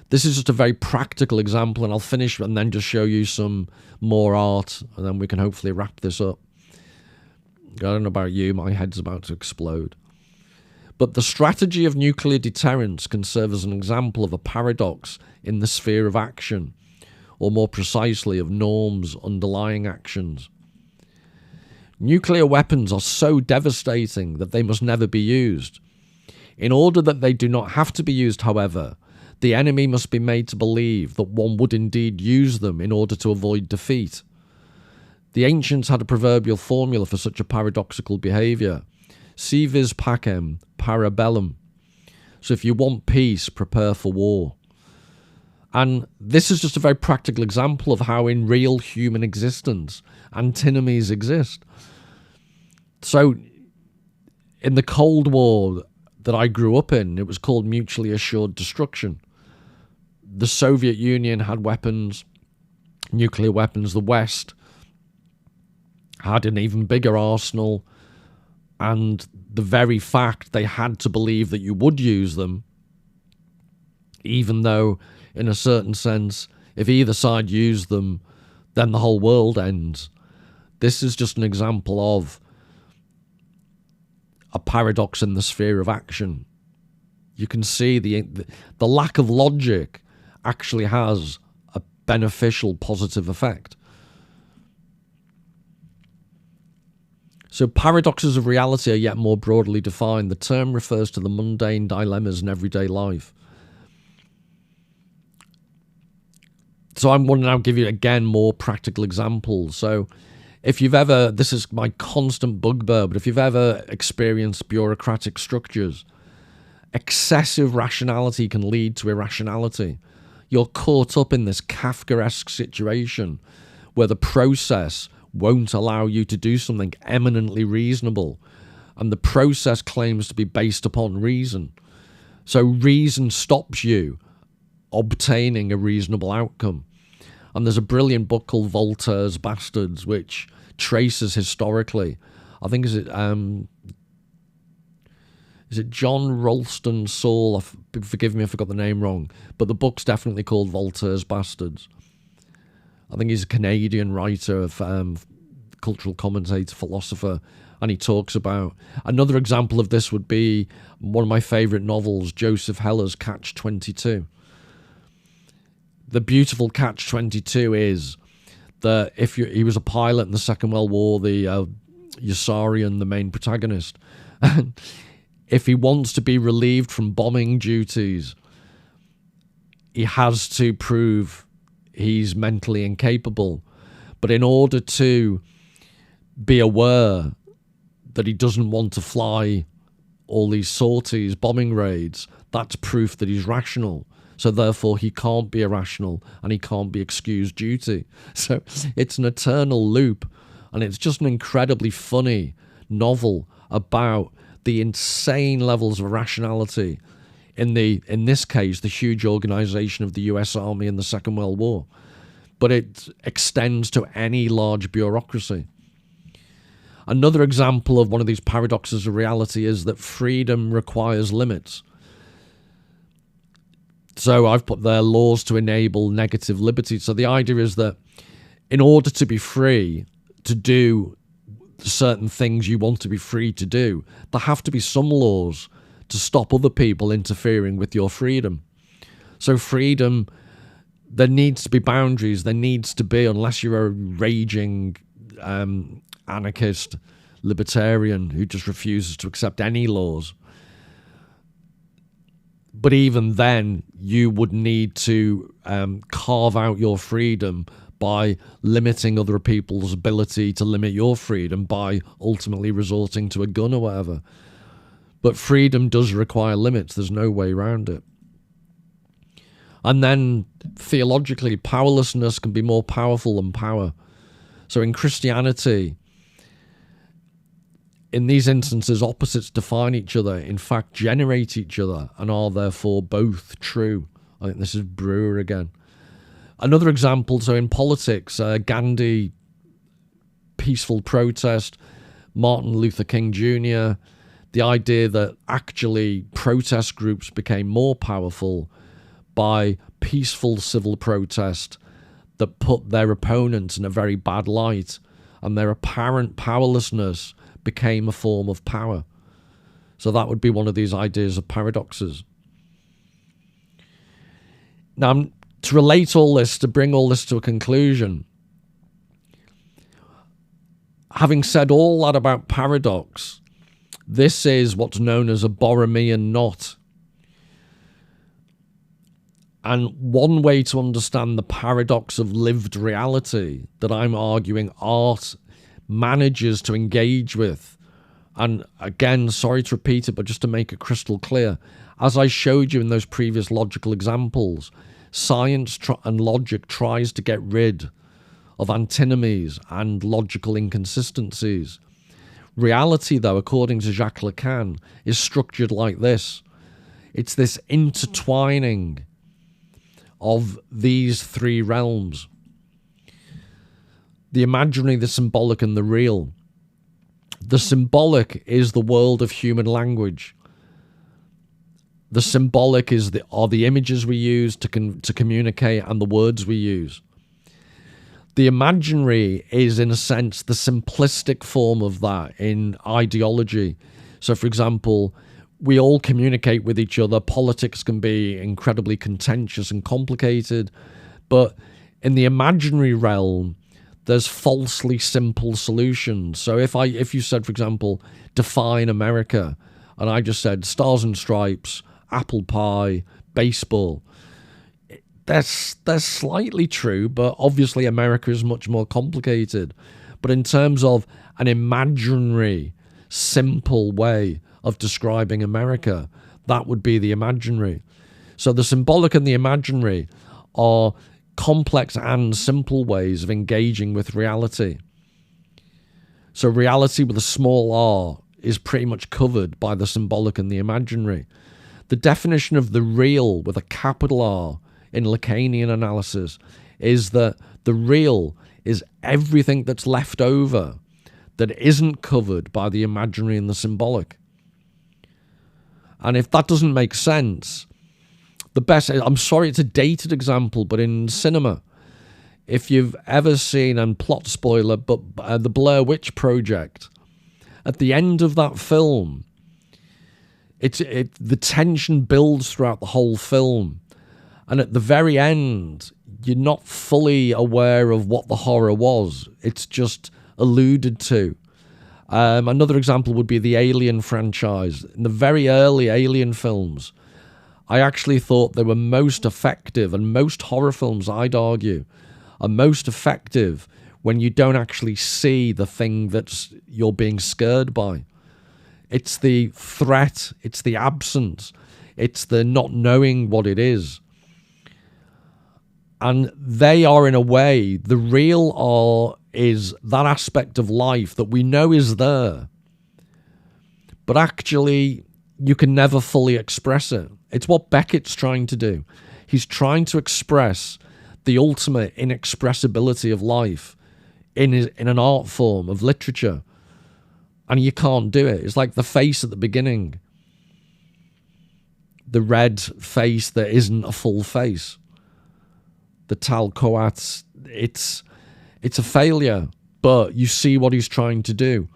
This is just a very practical example, and I'll finish and then just show you some more art, and then we can hopefully wrap this up. I don't know about you, my head's about to explode. But the strategy of nuclear deterrence can serve as an example of a paradox in the sphere of action, or more precisely, of norms underlying actions. Nuclear weapons are so devastating that they must never be used. In order that they do not have to be used, however, the enemy must be made to believe that one would indeed use them in order to avoid defeat. The ancients had a proverbial formula for such a paradoxical behaviour. Si vis pacem, para bellum. So if you want peace, prepare for war. And this is just a very practical example of how in real human existence, antinomies exist. So in the Cold War that I grew up in, it was called mutually assured destruction. the Soviet Union had weapons, nuclear weapons. The West had an even bigger arsenal, and the very fact they had to believe that you would use them, even though, in a certain sense, if either side used them, then the whole world ends. This is just an example of a paradox in the sphere of action. You can see the lack of logic actually has a beneficial, positive effect. So paradoxes of reality are yet more broadly defined. The term refers to the mundane dilemmas in everyday life. So I'm going to now give you, again, more practical examples. So if you've ever, this is my constant bugbear, but if you've ever experienced bureaucratic structures, excessive rationality can lead to irrationality. You're caught up in this Kafkaesque situation where the process won't allow you to do something eminently reasonable, and the process claims to be based upon reason. So reason stops you obtaining a reasonable outcome. And there's a brilliant book called Voltaire's Bastards, which traces historically, I think is it John Ralston Saul? Forgive me if I got the name wrong, but the book's definitely called Voltaire's Bastards. I think he's a Canadian writer, cultural commentator, philosopher, and he talks about, another example of this would be one of my favourite novels, Joseph Heller's Catch-22. The beautiful Catch-22 is that he was a pilot in the Second World War, the Yossarian, the main protagonist, and if he wants to be relieved from bombing duties, he has to prove he's mentally incapable. But in order to be aware that he doesn't want to fly all these sorties, bombing raids, that's proof that he's rational. So therefore he can't be irrational and he can't be excused duty. So it's an eternal loop, and it's just an incredibly funny novel about the insane levels of irrationality in this case, the huge organization of the US Army in the Second World War. But it extends to any large bureaucracy. Another example of one of these paradoxes of reality is that freedom requires limits. So I've put there laws to enable negative liberty. So the idea is that in order to be free to do certain things you want to be free to do, there have to be some laws to stop other people interfering with your freedom. So freedom, there needs to be boundaries. There needs to be, unless you're a raging anarchist libertarian who just refuses to accept any laws. But even then, you would need to carve out your freedom by limiting other people's ability to limit your freedom by ultimately resorting to a gun or whatever. But freedom does require limits. There's no way around it. And then, theologically, powerlessness can be more powerful than power. So in Christianity, in these instances, opposites define each other, in fact, generate each other, and are therefore both true. I think this is Brewer again. Another example, so in politics, Gandhi, peaceful protest, Martin Luther King Jr., the idea that actually protest groups became more powerful by peaceful civil protest that put their opponents in a very bad light, and their apparent powerlessness became a form of power. So that would be one of these ideas of paradoxes. Now, to relate all this, to bring all this to a conclusion, having said all that about paradox, this is what's known as a Borromean knot. And one way to understand the paradox of lived reality that I'm arguing art manages to engage with, and again, sorry to repeat it, but just to make it crystal clear, as I showed you in those previous logical examples, science and logic tries to get rid of antinomies and logical inconsistencies. Reality, though, according to Jacques Lacan, is structured like this. It's this intertwining of these three realms: the imaginary, the symbolic, and the real. The symbolic is the world of human language. The symbolic are the images we use to communicate and the words we use. The imaginary is, in a sense, the simplistic form of that in ideology. So, for example, we all communicate with each other. Politics can be incredibly contentious and complicated, but in the imaginary realm, there's falsely simple solutions. So if you said, for example, define America, and I just said stars and stripes, apple pie, baseball, that's slightly true, but obviously America is much more complicated. But in terms of an imaginary, simple way of describing America, that would be the imaginary. So the symbolic and the imaginary are complex and simple ways of engaging with reality. So reality with a small r is pretty much covered by the symbolic and the imaginary. The definition of the real with a capital R in Lacanian analysis is that the real is everything that's left over that isn't covered by the imaginary and the symbolic. And if that doesn't make sense, I'm sorry it's a dated example, but in cinema, if you've ever seen, and plot spoiler, but the Blair Witch Project, at the end of that film, the tension builds throughout the whole film, and at the very end, you're not fully aware of what the horror was. It's just alluded to. Another example would be the Alien franchise. In the very early Alien films, I actually thought they were most effective, and most horror films, I'd argue, are most effective when you don't actually see the thing that you're being scared by. It's the threat, it's the absence, it's the not knowing what it is. And they are, in a way, the real is that aspect of life that we know is there, but actually you can never fully express it. It's what Beckett's trying to do. He's trying to express the ultimate inexpressibility of life in an art form of literature, and you can't do it. It's like the face at the beginning, the red face that isn't a full face. The Tal-Coat, it's a failure, but you see what he's trying to do.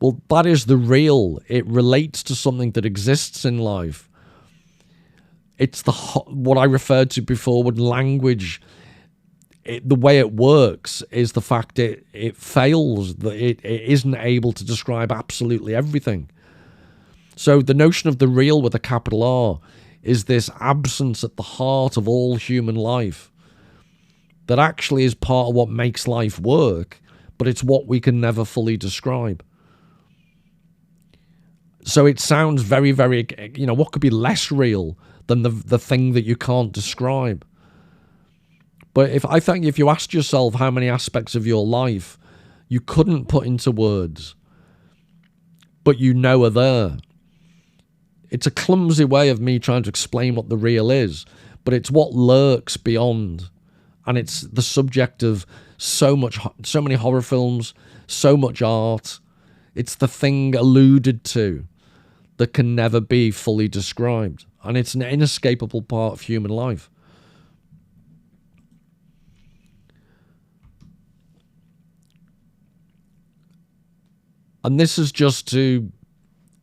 Well, that is the real. It relates to something that exists in life. It's what I referred to before with language. The way it works is the fact it fails, that it isn't able to describe absolutely everything. So the notion of the real with a capital R is this absence at the heart of all human life that actually is part of what makes life work, but it's what we can never fully describe. So it sounds very, very, what could be less real than the thing that you can't describe? But I think if you asked yourself how many aspects of your life you couldn't put into words, but you know are there, it's a clumsy way of me trying to explain what the real is, but it's what lurks beyond. And it's the subject of so many horror films, so much art. It's the thing alluded to that can never be fully described. And it's an inescapable part of human life. And this is just to,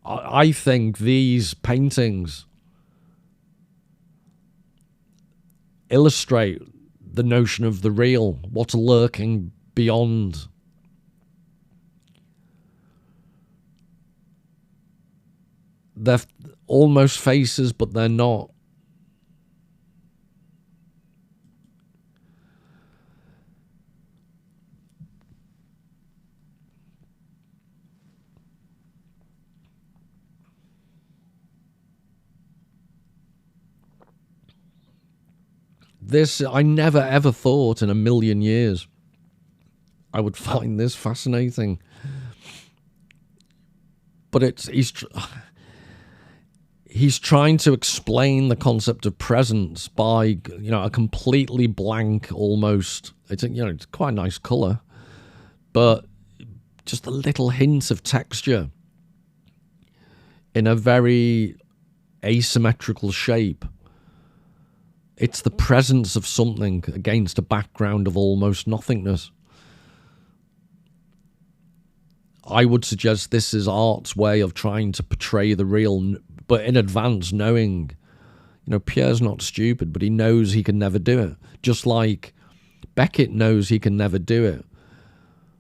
I think these paintings illustrate the notion of the real, what's lurking beyond. They're almost faces, but they're not. This, I never ever thought in a million years I would find this fascinating. But he's trying to explain the concept of presence by, a completely blank, almost, it's quite a nice colour, but just a little hint of texture in a very asymmetrical shape. It's the presence of something against a background of almost nothingness. I would suggest this is art's way of trying to portray the real, but in advance knowing, Pierre's not stupid, but he knows he can never do it. Just like Beckett knows he can never do it.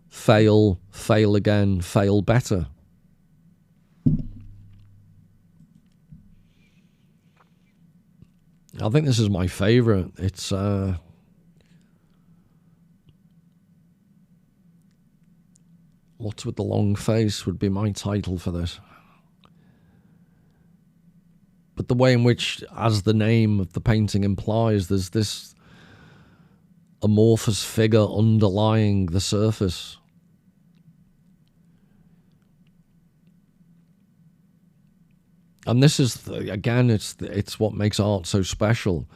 Fail again, fail better. I think this is my favourite. It's What's with the long face would be my title for this. But the way in which, as the name of the painting implies, there's this amorphous figure underlying the surface. And this is, again, it's what makes art so special.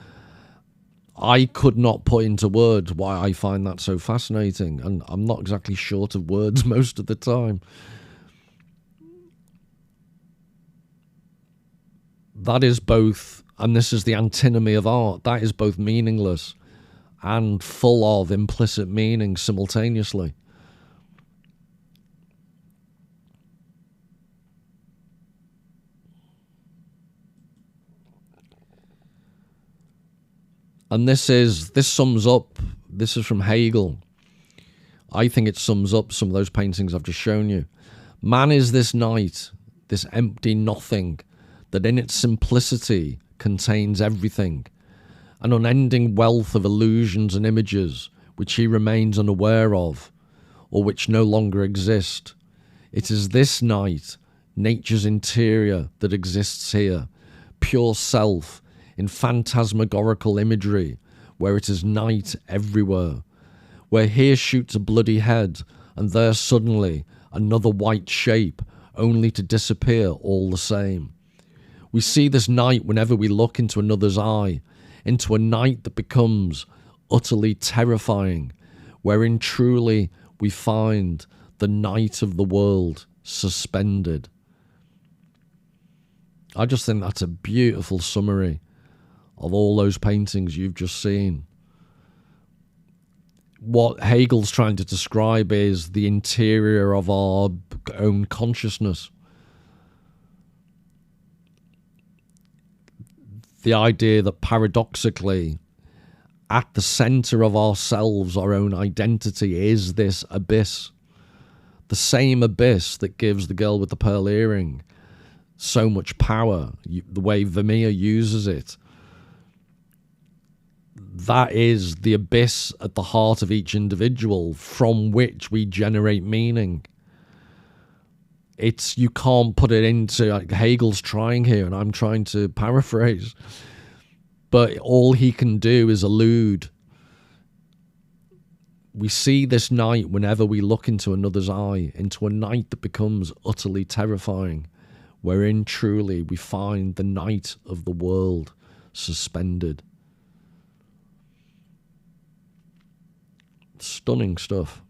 I could not put into words why I find that so fascinating, and I'm not exactly short of words most of the time. That is both, and this is the antinomy of art, that is both meaningless and full of implicit meaning simultaneously. And this sums up, this is from Hegel. I think it sums up some of those paintings I've just shown you. Man is this night, this empty nothing, that in its simplicity contains everything, an unending wealth of illusions and images which he remains unaware of, or which no longer exist. It is this night, nature's interior, that exists here, pure self, in phantasmagorical imagery, where it is night everywhere, where here shoots a bloody head, and there suddenly another white shape, only to disappear all the same. We see this night whenever we look into another's eye, into a night that becomes utterly terrifying, wherein truly we find the night of the world suspended. I just think that's a beautiful summary of all those paintings you've just seen. What Hegel's trying to describe is the interior of our own consciousness. The idea that paradoxically, at the centre of ourselves, our own identity, is this abyss. The same abyss that gives the girl with the pearl earring so much power, the way Vermeer uses it. That is the abyss at the heart of each individual from which we generate meaning. You can't put it into, like Hegel's trying here, and I'm trying to paraphrase, but all he can do is allude. We see this night whenever we look into another's eye, into a night that becomes utterly terrifying, wherein truly we find the night of the world suspended. Stunning stuff.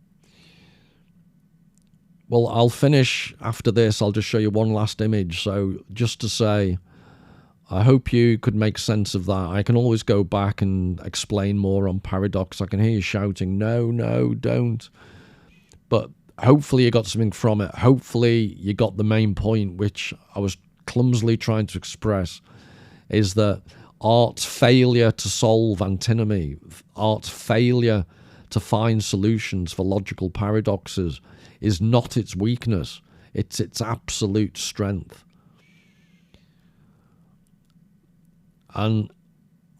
Well, I'll finish after this. I'll just show you one last image. So just to say, I hope you could make sense of that. I can always go back and explain more on paradox. I can hear you shouting, no, don't. But hopefully you got something from it. Hopefully you got the main point, which I was clumsily trying to express, is that art's failure to solve antinomy, art's failure to find solutions for logical paradoxes is not its weakness, it's its absolute strength. And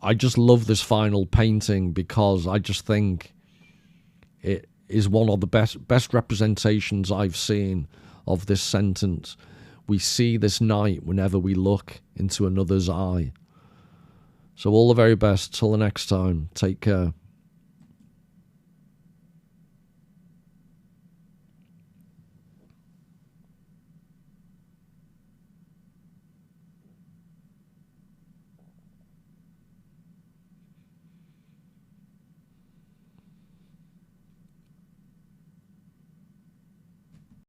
I just love this final painting because I just think it is one of the best representations I've seen of this sentence. We see this night whenever we look into another's eye. So all the very best. Till the next time. Take care.